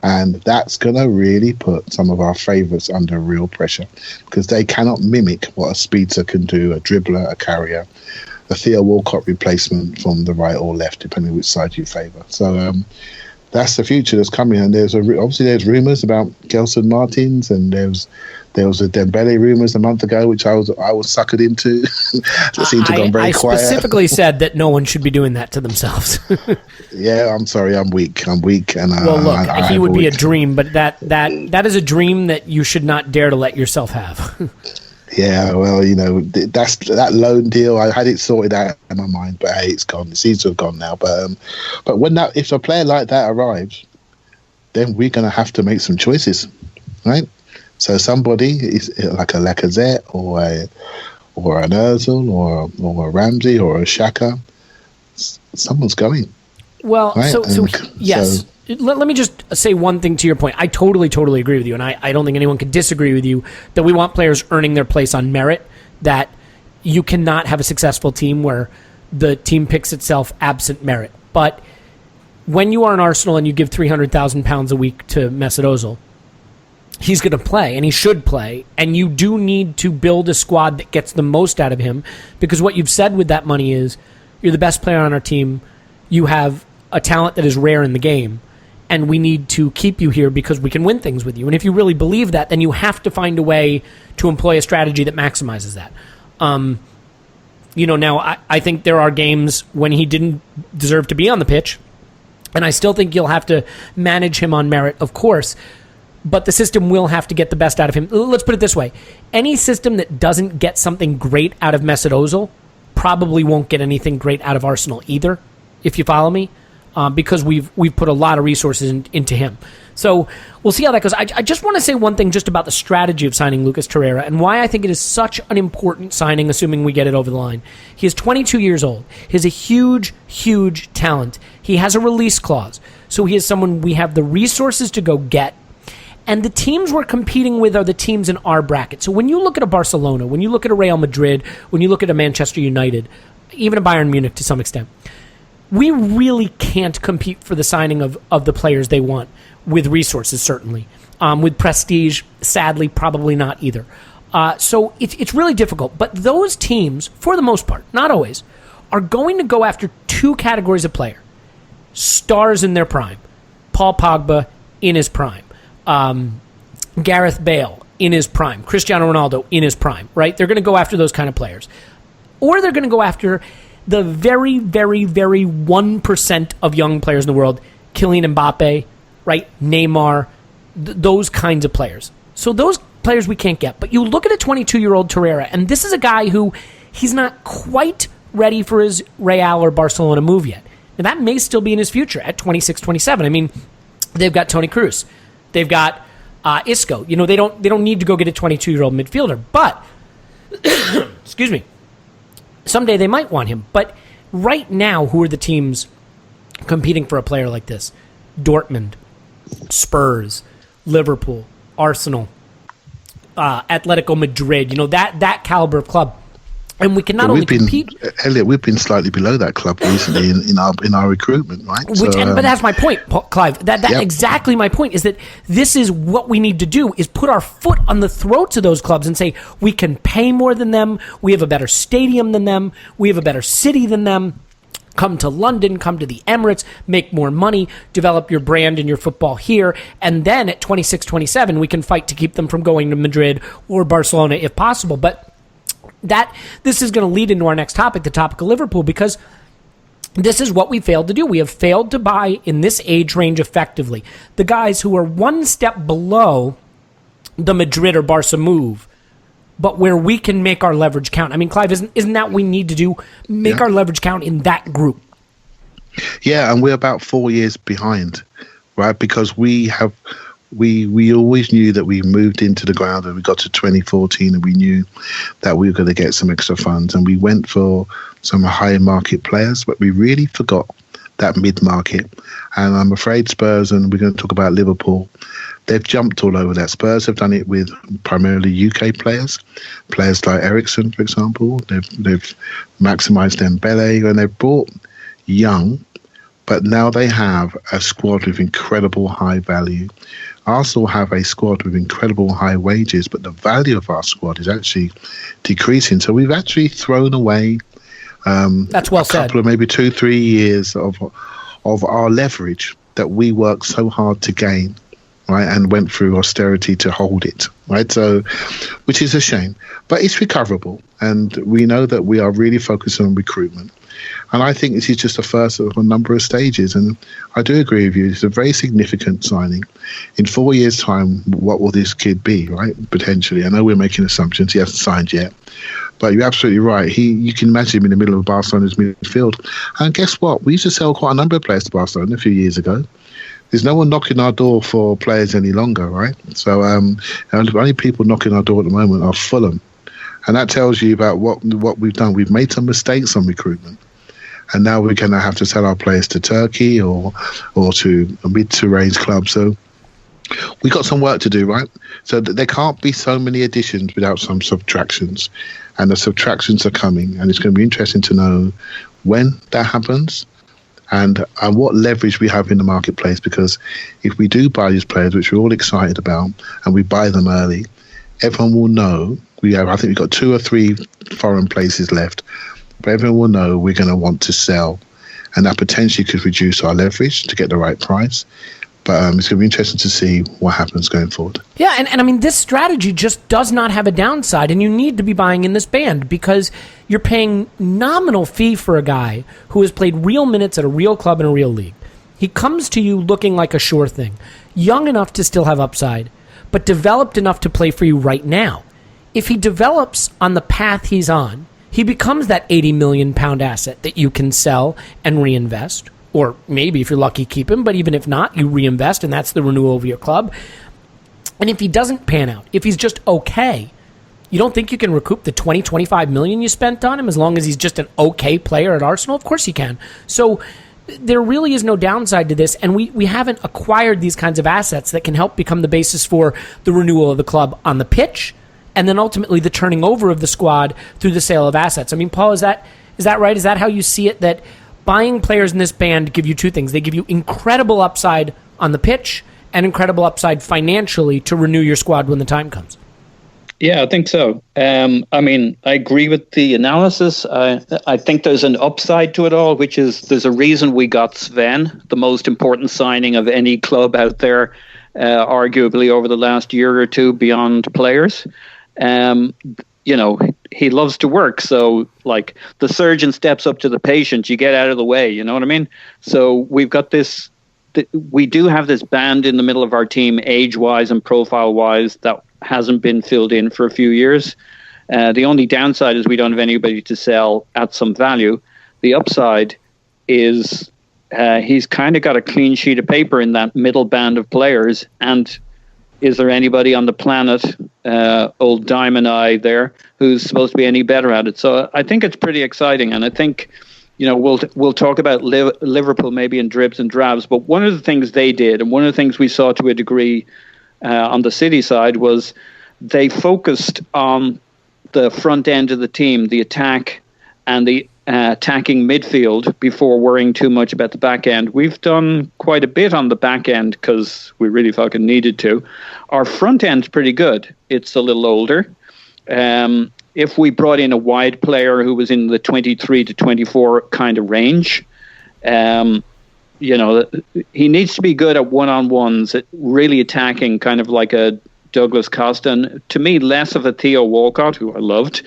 and that's going to really put some of our favourites under real pressure, because they cannot mimic what a speedster can do, a dribbler, a carrier, a Theo Walcott replacement from the right or left, depending which side you favour. So that's the future that's coming, and there's rumours about Gelson Martins, and there was a Dembele rumours a month ago, which I was suckered into. It seemed to have gone very quiet. I specifically said that no one should be doing that to themselves. Yeah, I'm sorry, I'm weak, and well, look, he would be a dream, but that is a dream that you should not dare to let yourself have. Yeah, well, that's that loan deal. I had it sorted out in my mind, but hey, it's gone. It seems to have gone now. But if a player like that arrives, then we're going to have to make some choices, right? So somebody is like a Lacazette or an Ozil or a Ramsey or a Xhaka. Someone's going. Well, right? so yes. Let me just say one thing to your point. I totally agree with you, and I don't think anyone could disagree with you that we want players earning their place on merit, that you cannot have a successful team where the team picks itself absent merit. But when you are an Arsenal and you give £300,000 a week to Mesut Ozil, he's going to play, and he should play, and you do need to build a squad that gets the most out of him, because what you've said with that money is you're the best player on our team, you have a talent that is rare in the game, and we need to keep you here because we can win things with you. And if you really believe that, then you have to find a way to employ a strategy that maximizes that. Now, I think there are games when he didn't deserve to be on the pitch, and I still think you'll have to manage him on merit, of course, but the system will have to get the best out of him. Let's put it this way. Any system that doesn't get something great out of Mesut Ozil probably won't get anything great out of Arsenal either, if you follow me, because we've put a lot of resources into him. So we'll see how that goes. I just want to say one thing just about the strategy of signing Lucas Torreira and why I think it is such an important signing, assuming we get it over the line. He is 22 years old. He is a huge, huge talent. He has a release clause. So he is someone we have the resources to go get. And the teams we're competing with are the teams in our bracket. So when you look at a Barcelona, when you look at a Real Madrid, when you look at a Manchester United, even a Bayern Munich to some extent, we really can't compete for the signing of the players they want with resources, certainly. With prestige, sadly, probably not either. So it's really difficult. But those teams, for the most part, not always, are going to go after two categories of player. Stars in their prime. Paul Pogba in his prime. Gareth Bale in his prime, Cristiano Ronaldo in his prime, right? They're going to go after those kind of players. Or they're going to go after the very, very, very 1% of young players in the world, Kylian Mbappe, right? Neymar, those kinds of players. So those players we can't get. But you look at a 22-year-old Torreira, and this is a guy who he's not quite ready for his Real or Barcelona move yet. Now, that may still be in his future at 26, 27. I mean, they've got Toni Kroos. They've got Isco. They don't need to go get a 22-year-old midfielder. But, excuse me, someday they might want him. But right now, who are the teams competing for a player like this? Dortmund, Spurs, Liverpool, Arsenal, Atletico Madrid. That caliber of club. And we can not only compete. Elliot, we've been slightly below that club recently in our recruitment, right? But that's my point, Clive. That's exactly my point. Is that this is what we need to do: is put our foot on the throats of those clubs and say we can pay more than them. We have a better stadium than them. We have a better city than them. Come to London, come to the Emirates, make more money, develop your brand and your football here, and then at 26, 27, we can fight to keep them from going to Madrid or Barcelona if possible. But this is going to lead into our next topic, the topic of Liverpool, because this is what we failed to do. We have failed to buy in this age range effectively the guys who are one step below the Madrid or Barca move, but where we can make our leverage count. I mean, Clive, isn't that what we need to do? Make our leverage count in that group. Yeah, and we're about 4 years behind, right? Because we always knew that we moved into the ground and we got to 2014 and we knew that we were going to get some extra funds, and we went for some high market players, but we really forgot that mid-market. And I'm afraid Spurs, and we're going to talk about Liverpool, they've jumped all over that. Spurs have done it with primarily UK players like Eriksen, for example. They've maximised Dembele, and they've brought young, but now they have a squad with incredible high value. Arsenal have a squad with incredible high wages, but the value of our squad is actually decreasing. So we've actually thrown away that's well said. Couple of maybe 2-3 years of our leverage that we worked so hard to gain, right, and went through austerity to hold it, right? So, which is a shame, but it's recoverable, and we know that we are really focused on recruitment. And I think this is just the first of a number of stages. And I do agree with you. It's a very significant signing. In 4 years' time, what will this kid be, right? Potentially. I know we're making assumptions. He hasn't signed yet. But you're absolutely right. You can imagine him in the middle of Barcelona's midfield. And guess what? We used to sell quite a number of players to Barcelona a few years ago. There's no one knocking our door for players any longer, right? So the only people knocking our door at the moment are Fulham. And that tells you about what we've done. We've made some mistakes on recruitment. And now we're going to have to sell our players to Turkey or to mid-to-range clubs. So we got some work to do, right? So there can't be so many additions without some subtractions. And the subtractions are coming. And it's going to be interesting to know when that happens and what leverage we have in the marketplace. Because if we do buy these players, which we're all excited about, and we buy them early, everyone will know I think we've got 2 or 3 foreign places left, but everyone will know we're going to want to sell, and that potentially could reduce our leverage to get the right price. But it's going to be interesting to see what happens going forward. Yeah, and I mean, this strategy just does not have a downside, and you need to be buying in this band because you're paying nominal fee for a guy who has played real minutes at a real club in a real league. He comes to you looking like a sure thing, young enough to still have upside, but developed enough to play for you right now. If he develops on the path he's on, he becomes that £80 million asset that you can sell and reinvest. Or maybe, if you're lucky, keep him. But even if not, you reinvest, and that's the renewal of your club. And if he doesn't pan out, if he's just okay, you don't think you can recoup the 25 million you spent on him as long as he's just an okay player at Arsenal? Of course you can. So there really is no downside to this, and we haven't acquired these kinds of assets that can help become the basis for the renewal of the club on the pitch, and then ultimately the turning over of the squad through the sale of assets. I mean, Paul, is that right? Is that how you see it, that buying players in this band give you 2 things? They give you incredible upside on the pitch and incredible upside financially to renew your squad when the time comes. Yeah, I think so. I mean, I agree with the analysis. I think there's an upside to it all, which is there's a reason we got Sven, the most important signing of any club out there, arguably over the last year or two beyond players. He loves to work. So like the surgeon steps up to the patient, you get out of the way. You know what I mean? So we've got this, we do have this band in the middle of our team, age-wise and profile-wise, that hasn't been filled in for a few years. The only downside is we don't have anybody to sell at some value. The upside is he's kind of got a clean sheet of paper in that middle band of players. And is there anybody on the planet, old Diamond Eye there, who's supposed to be any better at it? So I think it's pretty exciting. And I think, we'll talk about Liverpool maybe in dribs and drabs, but one of the things they did, and one of the things we saw to a degree on the City side, was they focused on the front end of the team, the attack and the attacking midfield, before worrying too much about the back end. We've done quite a bit on the back end because we really fucking needed to. Our front end's pretty good. It's a little older. If we brought in a wide player who was in the 23 to 24 kind of range, he needs to be good at one-on-ones, at really attacking, kind of like a Douglas Costa. And to me, less of a Theo Walcott, who I loved,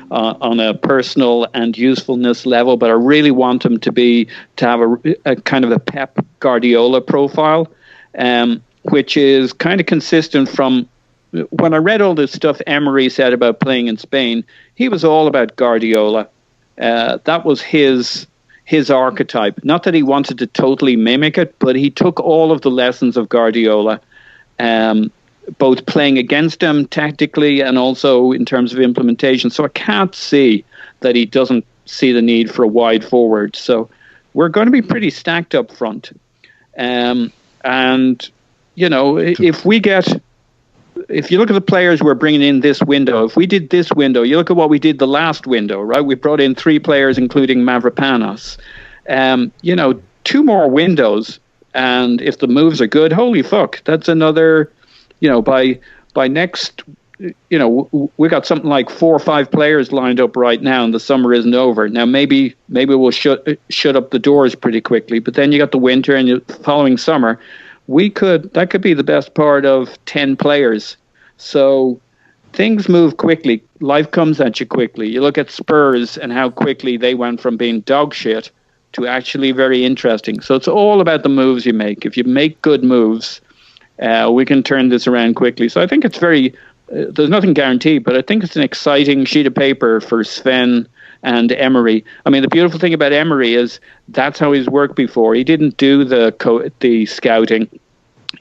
on a personal and usefulness level, but I really want him to have a kind of a Pep Guardiola profile, which is kind of consistent from when I read all this stuff Emery said about playing in Spain. He was all about Guardiola. That was his archetype. Not that he wanted to totally mimic it, but he took all of the lessons of Guardiola, both playing against him tactically and also in terms of implementation. So I can't see that he doesn't see the need for a wide forward. So we're going to be pretty stacked up front. If you look at the players we're bringing in this window, if we did this window, you look at what we did the last window, right? We brought in 3 players, including Mavropanos. 2 more windows, and if the moves are good, holy fuck, that's another, by next, we got something like 4 or 5 players lined up right now, and the summer isn't over. Now maybe we'll shut up the doors pretty quickly, but then you got the winter and the following summer. That could be the best part of 10 players. So things move quickly. Life comes at you quickly. You look at Spurs and how quickly they went from being dog shit to actually very interesting. So it's all about the moves you make. If you make good moves, we can turn this around quickly. So I think it's there's nothing guaranteed, but I think it's an exciting sheet of paper for Sven and Emery. I mean, the beautiful thing about Emery is that's how he's worked before. He didn't do the scouting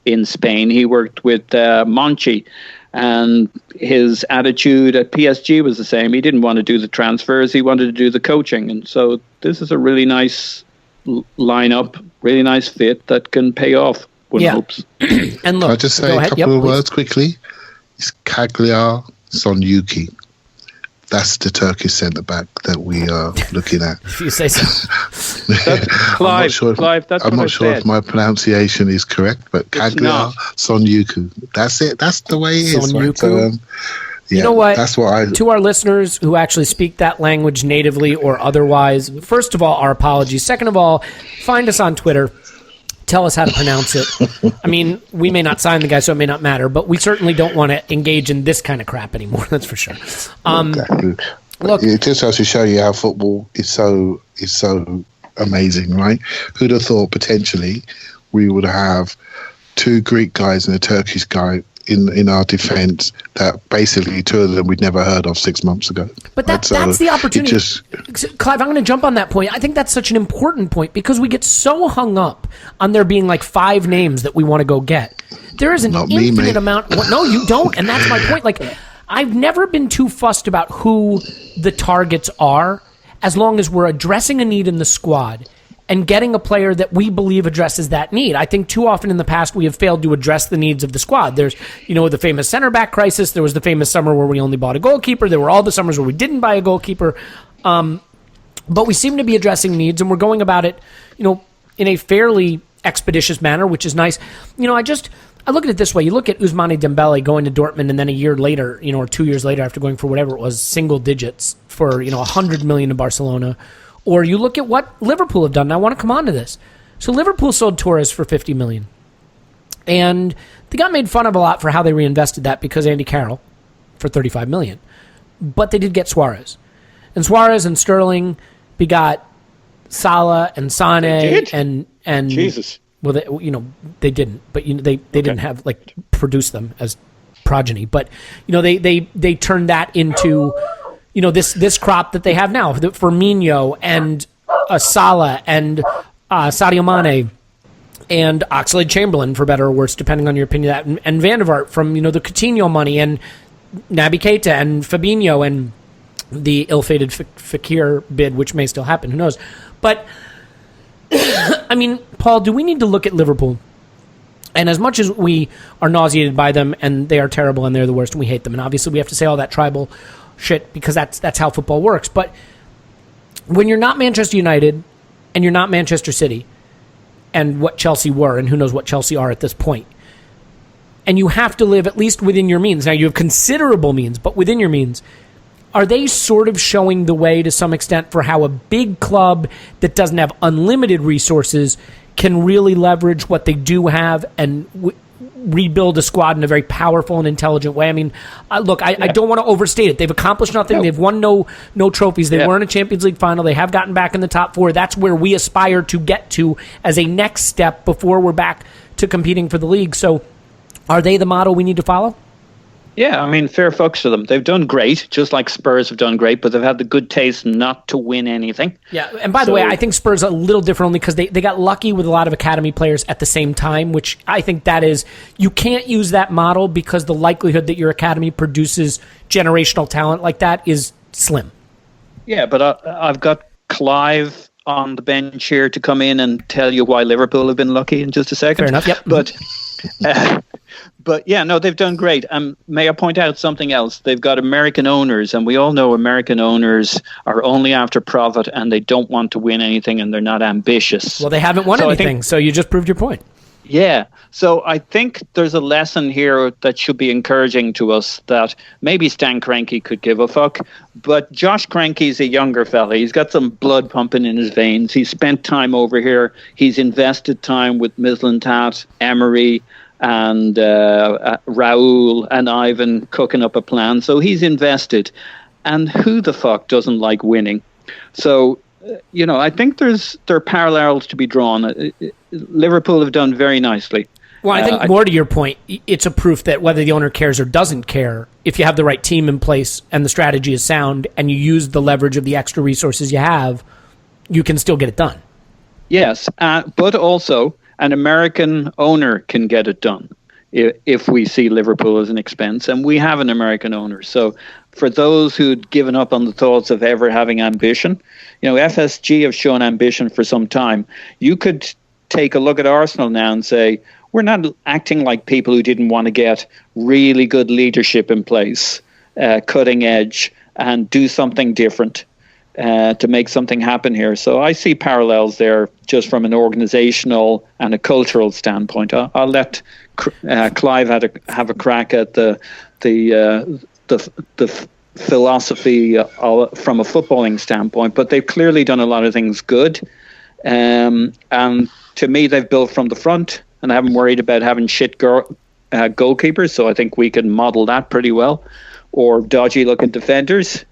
in Spain. He worked with Monchi, and his attitude at PSG was the same. He didn't want to do the transfers. He wanted to do the coaching. And so this is a really nice lineup, really nice fit that can pay off, one hopes. Can And look, I just say a couple of words quickly? It's Cagliari Sonyuki. That's the Turkish centre back that we are looking at. If you say so. Clive, that's I'm what I not sure said. if my pronunciation is correct, but Cagliari Sonyuku. That's it. That's the way it is. Right? So, you know what? That's what To our listeners who actually speak that language natively or otherwise, first of all, our apologies. Second of all, find us on Twitter. Tell us how to pronounce it. I mean, we may not sign the guy, so it may not matter, but we certainly don't want to engage in this kind of crap anymore. That's for sure. Exactly. Look, it just has to show you how football is so amazing, right? Who'd have thought potentially we would have two Greek guys and a Turkish guy in our defence that basically two of them we'd never heard of 6 months ago. But that's the opportunity. Clive, I'm going to jump on that point. I think that's such an important point because we get so hung up on there being like 5 names that we want to go get. There is an infinite amount. Well, no, you don't. And that's my point. Like, I've never been too fussed about who the targets are as long as we're addressing a need in the squad and getting a player that we believe addresses that need. I think too often in the past we have failed to address the needs of the squad. There's, the famous center back crisis. There was the famous summer where we only bought a goalkeeper. There were all the summers where we didn't buy a goalkeeper. But we seem to be addressing needs, and we're going about it, in a fairly expeditious manner, which is nice. I look at it this way. You look at Ousmane Dembele going to Dortmund, and then a year later, or 2 years later after going for whatever it was, single digits for, $100 million to Barcelona. Or you look at what Liverpool have done, and I want to come on to this. So Liverpool sold Torres for $50 million. And they got made fun of a lot for how they reinvested that because Andy Carroll for $35 million. But they did get Suarez. And Suarez and Sterling begot Salah and Sane and Jesus. Well, they didn't, but they didn't have produce them as progeny. But they turned that into this crop that they have now. Firmino and Salah and Sadio Mane and Oxlade-Chamberlain, for better or worse, depending on your opinion of that, and Van der Vaart from the Coutinho money, and Naby Keita and Fabinho and the ill-fated Fekir bid, which may still happen. Who knows? But I mean, Paul, do we need to look at Liverpool? And as much as we are nauseated by them, and they are terrible, and they're the worst, and we hate them, and obviously we have to say all that tribal shit because that's how football works. But when you're not Manchester United and you're not Manchester City and what Chelsea were, and who knows what Chelsea are at this point, and you have to live at least within your means. Now, you have considerable means, but within your means, are they sort of showing the way to some extent for how a big club that doesn't have unlimited resources can really leverage what they do have and rebuild a squad in a very powerful and intelligent way? I mean, look, I don't want to overstate it. They've accomplished nothing. No. They've won no trophies. They weren't a Champions League final. They have gotten back in the top 4. That's where we aspire to get to as a next step before we're back to competing for the league. So are they the model we need to follow? Yeah, I mean, fair fucks to them. They've done great, just like Spurs have done great, but they've had the good taste not to win anything. Yeah, and by the way, I think Spurs are a little different only because they got lucky with a lot of academy players at the same time, which I think that is, you can't use that model because the likelihood that your academy produces generational talent like that is slim. Yeah, but I've got Clive on the bench here to come in and tell you why Liverpool have been lucky in just a second. Fair enough, yep. But yeah, no, they've done great. May I point out something else? They've got American owners, and we all know American owners are only after profit, and they don't want to win anything, and they're not ambitious. Well, they haven't won anything, so you just proved your point. Yeah, so I think there's a lesson here that should be encouraging to us that maybe Stan Kroenke could give a fuck, but Josh Kroenke's a younger fella. He's got some blood pumping in his veins. He's spent time over here. He's invested time with Mislintat, Emery, and Raul and Ivan cooking up a plan. So he's invested. And who the fuck doesn't like winning? So, I think there are parallels to be drawn. Liverpool have done very nicely. Well, I think more to your point, it's a proof that whether the owner cares or doesn't care, if you have the right team in place and the strategy is sound and you use the leverage of the extra resources you have, you can still get it done. Yes, but also an American owner can get it done if we see Liverpool as an expense, and we have an American owner. So for those who'd given up on the thoughts of ever having ambition, FSG have shown ambition for some time. You could take a look at Arsenal now and say, we're not acting like people who didn't want to get really good leadership in place, cutting edge, and do something different to make something happen here. So I see parallels there just from an organizational and a cultural standpoint. I'll let Clive have a crack at the philosophy from a footballing standpoint, but they've clearly done a lot of things good. And to me, they've built from the front, and I haven't worried about having shit goalkeepers. So I think we can model that pretty well, or dodgy looking defenders.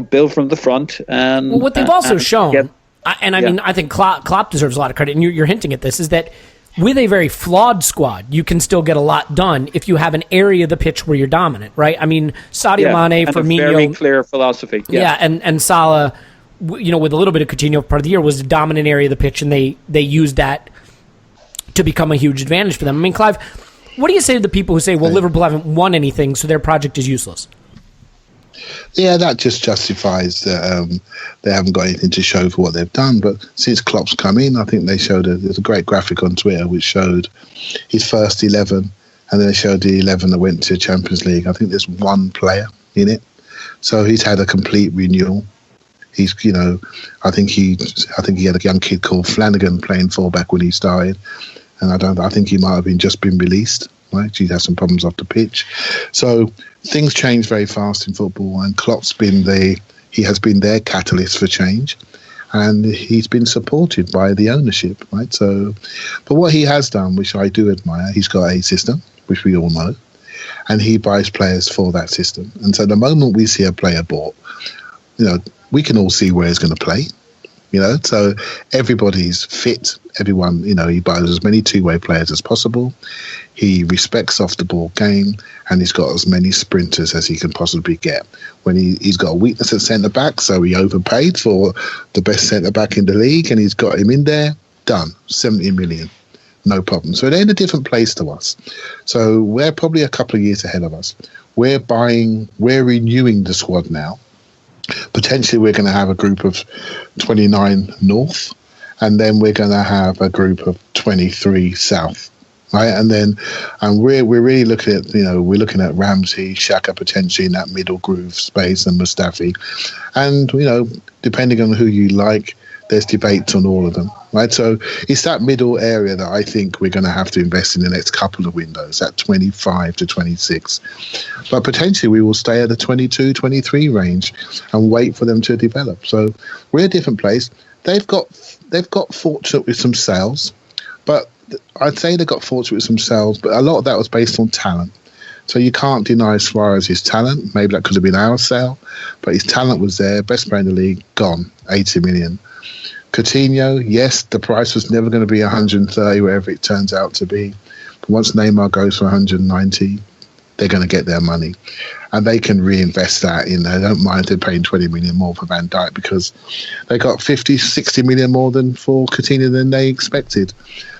Build from the front. And what they've also shown, I think Klopp deserves a lot of credit, and you're hinting at this, is that with a very flawed squad, you can still get a lot done if you have an area of the pitch where you're dominant, right? I mean, Sadio Mane, Firmino, a very clear philosophy. Yeah, and Salah, with a little bit of Coutinho part of the year, was a dominant area of the pitch, and they used that to become a huge advantage for them. I mean, Clive, what do you say to the people who say, well, Liverpool haven't won anything, so their project is useless? Yeah, that just justifies that they haven't got anything to show for what they've done. But since Klopp's come in, I think they showed there's a great graphic on Twitter which showed his first 11, and then they showed the 11 that went to Champions League. I think there's one player in it, so he's had a complete renewal. He's, I think he had a young kid called Flanagan playing fullback when he started, and I think he might have just been released. Right, he's had some problems off the pitch, so things change very fast in football. And Klopp's he has been their catalyst for change, and he's been supported by the ownership. Right, so, but what he has done, which I do admire, he's got a system, which we all know, and he buys players for that system. And so the moment we see a player bought, we can all see where he's going to play. So everybody's fit. Everyone, he buys as many two-way players as possible. He respects off-the-ball game, and he's got as many sprinters as he can possibly get. When he's got a weakness at centre-back, so he overpaid for the best centre-back in the league, and he's got him in there, done, 70 million, no problem. So they're in a different place to us. So we're probably a couple of years ahead of us. We're renewing the squad now. Potentially we're going to have a group of 29 North, and then we're going to have a group of 23 South, right? And we're really looking at we're looking at Ramsey, Xhaka potentially in that middle groove space, and Mustafi, and depending on who you like, there's debates on all of them, right? So it's that middle area that I think we're going to have to invest in the next couple of windows, at 25 to 26. But potentially we will stay at the 22, 23 range and wait for them to develop. So we're in a different place. They've got fortunate with some sales, but I'd say they got fortunate with some sales, but a lot of that was based on talent. So you can't deny Suarez's talent. Maybe that could have been our sale, but his talent was there. Best player in the league, gone, 80 million. Coutinho, yes, the price was never going to be 130, wherever it turns out to be. But once Neymar goes for 190, they're going to get their money. And they can reinvest that in. They don't mind if they're paying 20 million more for Van Dijk, because they got 50, 60 million more for Coutinho than they expected.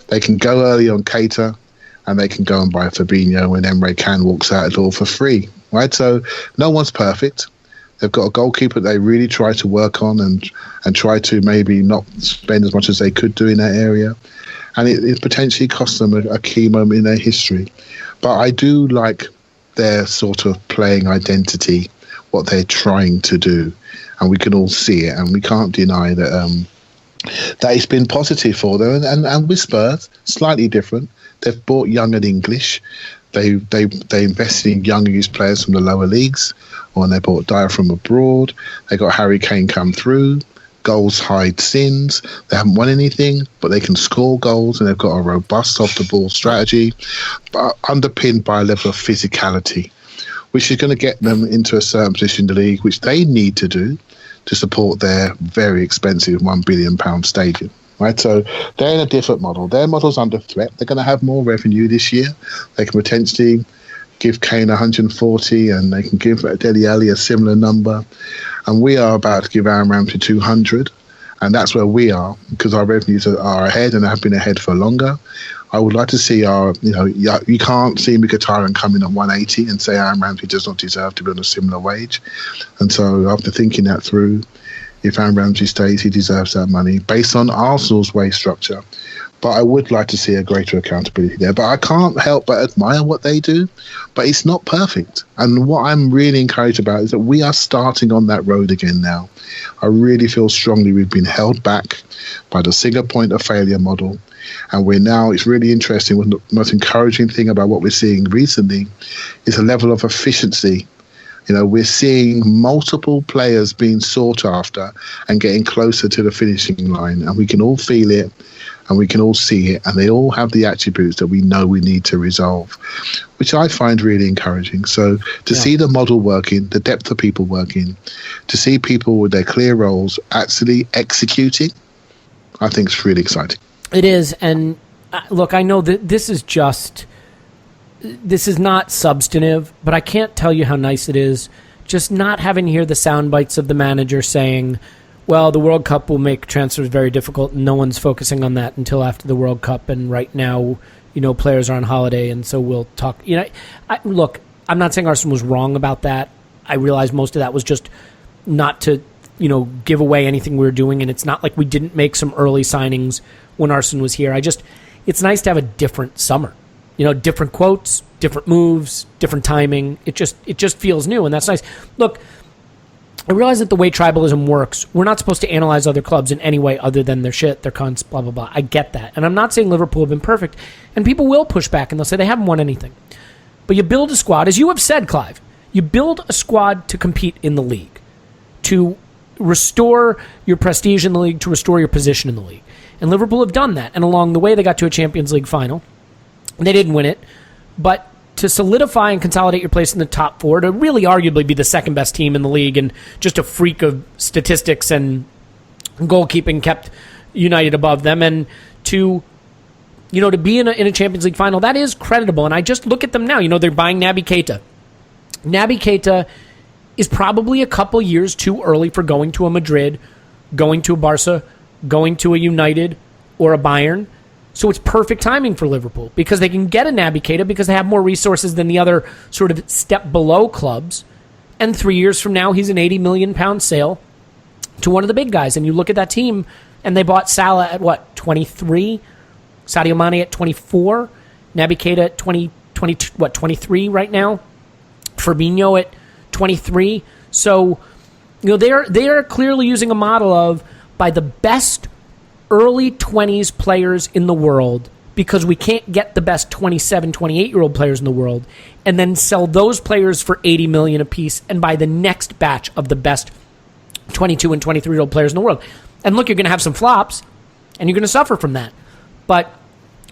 They can go early on Keita, and they can go and buy Fabinho when Emre Can walks out the door for free, right? So no one's perfect. They've got a goalkeeper they really try to work on and try to maybe not spend as much as they could do in that area. And it potentially cost them a key moment in their history. But I do like their sort of playing identity, what they're trying to do. And we can all see it. And we can't deny that it's been positive for them. And with Spurs, slightly different. They've bought young and English. They invested in young English players from the lower leagues, or they bought Dyer from abroad. They got Harry Kane come through. Goals hide sins. They haven't won anything, but they can score goals, and they've got a robust off-the-ball strategy, but underpinned by a level of physicality, which is going to get them into a certain position in the league, which they need to do to support their very expensive £1 billion stadium. Right, so they're in a different model. Their model's under threat. They're going to have more revenue this year. They can potentially give Kane 140, and they can give Dele Alli a similar number. And we are about to give Aaron Ramsey 200, and that's where we are, because our revenues are ahead and have been ahead for longer. I would like to see you can't see Mkhitaryan come in at 180 and say Aaron Ramsey does not deserve to be on a similar wage. And so after thinking that through, if Aaron Ramsey stays, he deserves that money based on Arsenal's wage structure. but I would like to see a greater accountability there. But I can't help but admire what they do, but it's not perfect. And what I'm really encouraged about is that we are starting on that road again now. I really feel strongly we've been held back by the single point of failure model. And we're now, it's really interesting, the most encouraging thing about what we're seeing recently is a level of efficiency. You know, we're seeing multiple players being sought after and getting closer to the finishing line, and we can all feel it and we can all see it, and they all have the attributes that we know we need to resolve, which I find really encouraging. So to see the model working, the depth of people working, to see people with their clear roles actually executing, I think it's really exciting. It is, and look, I know that this is not substantive, but I can't tell you how nice it is just not having to hear the sound bites of the manager saying, well, the World Cup will make transfers very difficult, and no one's focusing on that until after the World Cup, and right now, you know, players are on holiday, and so we'll talk. You know, look, I'm not saying Arsenal was wrong about that. I realize most of that was just not to, you know, give away anything we were doing, and it's not like we didn't make some early signings when Arsenal was here. It's nice to have a different summer. You know, different quotes, different moves, different timing. It just feels new, and that's nice. Look, I realize that the way tribalism works, we're not supposed to analyze other clubs in any way other than their shit, their cunts, blah, blah, blah. I get that. And I'm not saying Liverpool have been perfect, and people will push back, and they'll say they haven't won anything. But you build a squad, as you have said, Clive, you build a squad to compete in the league, to restore your prestige in the league, to restore your position in the league. And Liverpool have done that. And along the way, they got to a Champions League final. They didn't win it, but to solidify and consolidate your place in the top four, to really arguably be the second best team in the league and just a freak of statistics and goalkeeping kept United above them, and to, you know, to be in a Champions League final, that is creditable. And I just look at them now. You know, they're buying Naby Keita. Naby Keita is probably a couple years too early for going to a Madrid, going to a Barca, going to a United or a Bayern. So it's perfect timing for Liverpool because they can get a Naby Keita because they have more resources than the other sort of step below clubs. And 3 years from now, he's an £80 million sale to one of the big guys. And you look at that team, and they bought Salah at what, 23? Sadio Mane at 24? Naby Keita at 23 right now? Firmino at 23? So, you know, they are clearly using a model of by the best early 20s players in the world, because we can't get the best 27, 28-year-old players in the world, and then sell those players for $80 million apiece and buy the next batch of the best 22 and 23-year-old players in the world. And look, you're going to have some flops, and you're going to suffer from that. But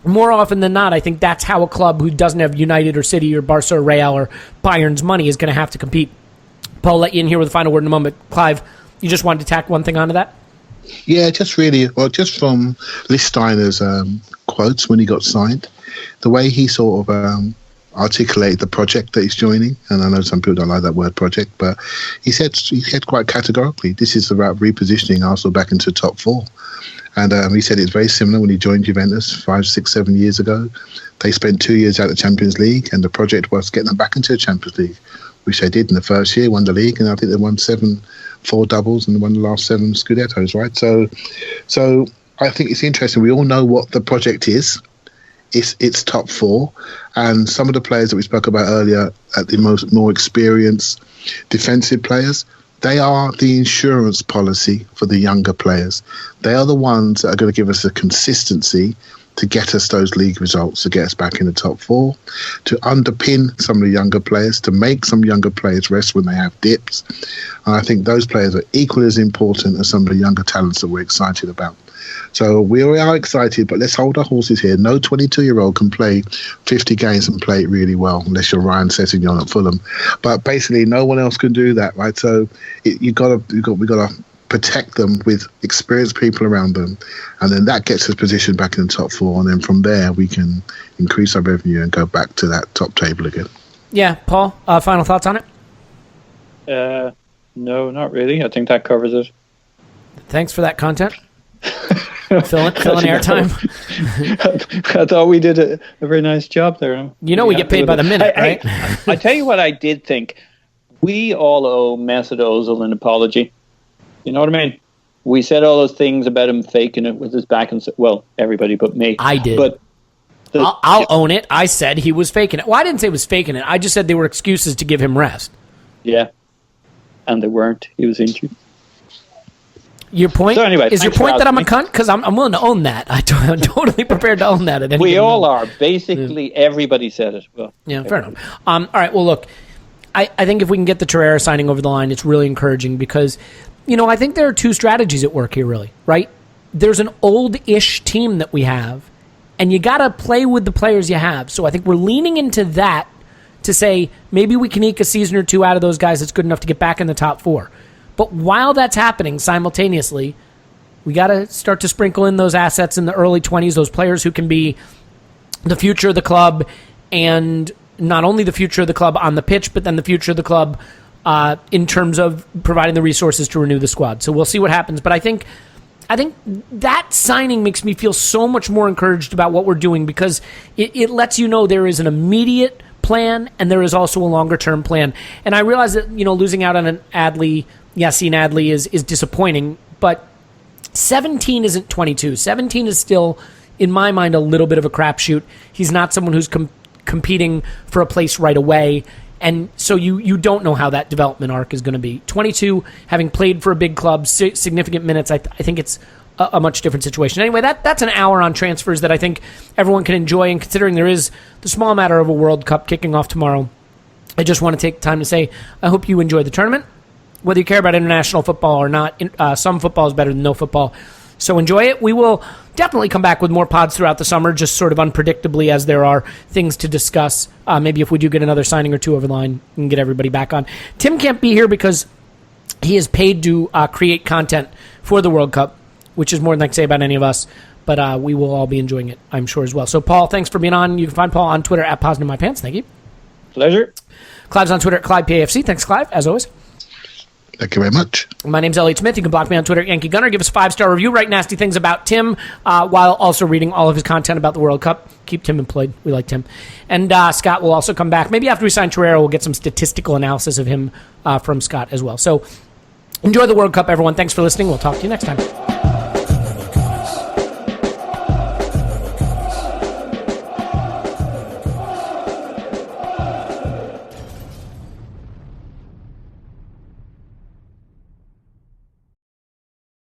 more often than not, I think that's how a club who doesn't have United or City or Barca or Real or Bayern's money is going to have to compete. Paul, I'll let you in here with a final word in a moment. Clive, you just wanted to tack one thing onto that? Yeah, just from Lichtsteiner's quotes when he got signed, the way he sort of articulated the project that he's joining, and I know some people don't like that word project, but he said quite categorically, this is about repositioning Arsenal back into top four. And he said it's very similar when he joined Juventus 5, 6, 7 years ago. They spent 2 years out of the Champions League, and the project was getting them back into the Champions League, which they did in the first year, won the league, and I think they won 4 doubles and won the last 7 Scudettos, right? So I think it's interesting. We all know what the project is. It's top four, and some of the players that we spoke about earlier, at the more experienced defensive players, they are the insurance policy for the younger players. They are the ones that are going to give us a consistency to get us those league results, to get us back in the top four, to underpin some of the younger players, to make some younger players rest when they have dips. And I think those players are equally as important as some of the younger talents that we're excited about. So we are excited, but let's hold our horses here. No 22-year-old can play 50 games and play it really well, unless you're Ryan Sessegnon at Fulham. But basically, no one else can do that, right? So we got to protect them with experienced people around them, and then that gets us positioned back in the top four, and then from there we can increase our revenue and go back to that top table again. Yeah, Paul, final thoughts on it? No, not really. I think that covers it. Thanks for that content. Fill in airtime. I thought we did a very nice job there. You know, we get paid by the minute, right? I tell you what I did think. We all owe Mesut Ozil an apology. You know what I mean? we said all those things about him faking it with his back and well, everybody but me. I did. But I'll own it. I said he was faking it. Well, I didn't say he was faking it. I just said they were excuses to give him rest. Yeah. And they weren't. He was injured. Your point? So anyway, is your point that I'm a cunt? Because I'm willing to own that. I'm totally prepared to own that. At any we given all moment. are. Basically, everybody said it. Well, yeah, fair enough. All right, well, look, I think if we can get the Torreira signing over the line, it's really encouraging because, I think there are two strategies at work here, really, right? There's an old-ish team that we have, and you got to play with the players you have. So I think we're leaning into that to say maybe we can eke a season or two out of those guys that's good enough to get back in the top four. But while that's happening simultaneously, we got to start to sprinkle in those assets in the early 20s, those players who can be the future of the club, and not only the future of the club on the pitch, but then the future of the club in terms of providing the resources to renew the squad. So we'll see what happens. But I think that signing makes me feel so much more encouraged about what we're doing because it lets you know there is an immediate plan and there is also a longer-term plan. And I realize that, losing out on an Yassine Adli is disappointing, but 17 isn't 22. 17 is still, in my mind, a little bit of a crapshoot. He's not someone who's competing for a place right away, and so you don't know how that development arc is going to be. 22, having played for a big club, significant minutes, I think it's a much different situation. Anyway, that's an hour on transfers that I think everyone can enjoy, and considering there is the small matter of a World Cup kicking off tomorrow, I just want to take time to say I hope you enjoy the tournament. Whether you care about international football or not, some football is better than no football. So enjoy it. We will definitely come back with more pods throughout the summer, just sort of unpredictably as there are things to discuss. Maybe if we do get another signing or two over the line, we can get everybody back on. Tim can't be here because he is paid to create content for the World Cup, which is more than I can say about any of us. But we will all be enjoying it, I'm sure, as well. So, Paul, thanks for being on. You can find Paul on Twitter at PoznanInMyPants. Thank you. Pleasure. Clive's on Twitter at ClivePAFC. Thanks, Clive, as always. Thank you very much. My name's Elliot Smith. You can block me on Twitter at Yankee Gunner. Give us a 5-star review. Write nasty things about Tim while also reading all of his content about the World Cup. Keep Tim employed. We like Tim. And Scott will also come back. Maybe after we sign Torreira, we'll get some statistical analysis of him from Scott as well. So enjoy the World Cup, everyone. Thanks for listening. We'll talk to you next time.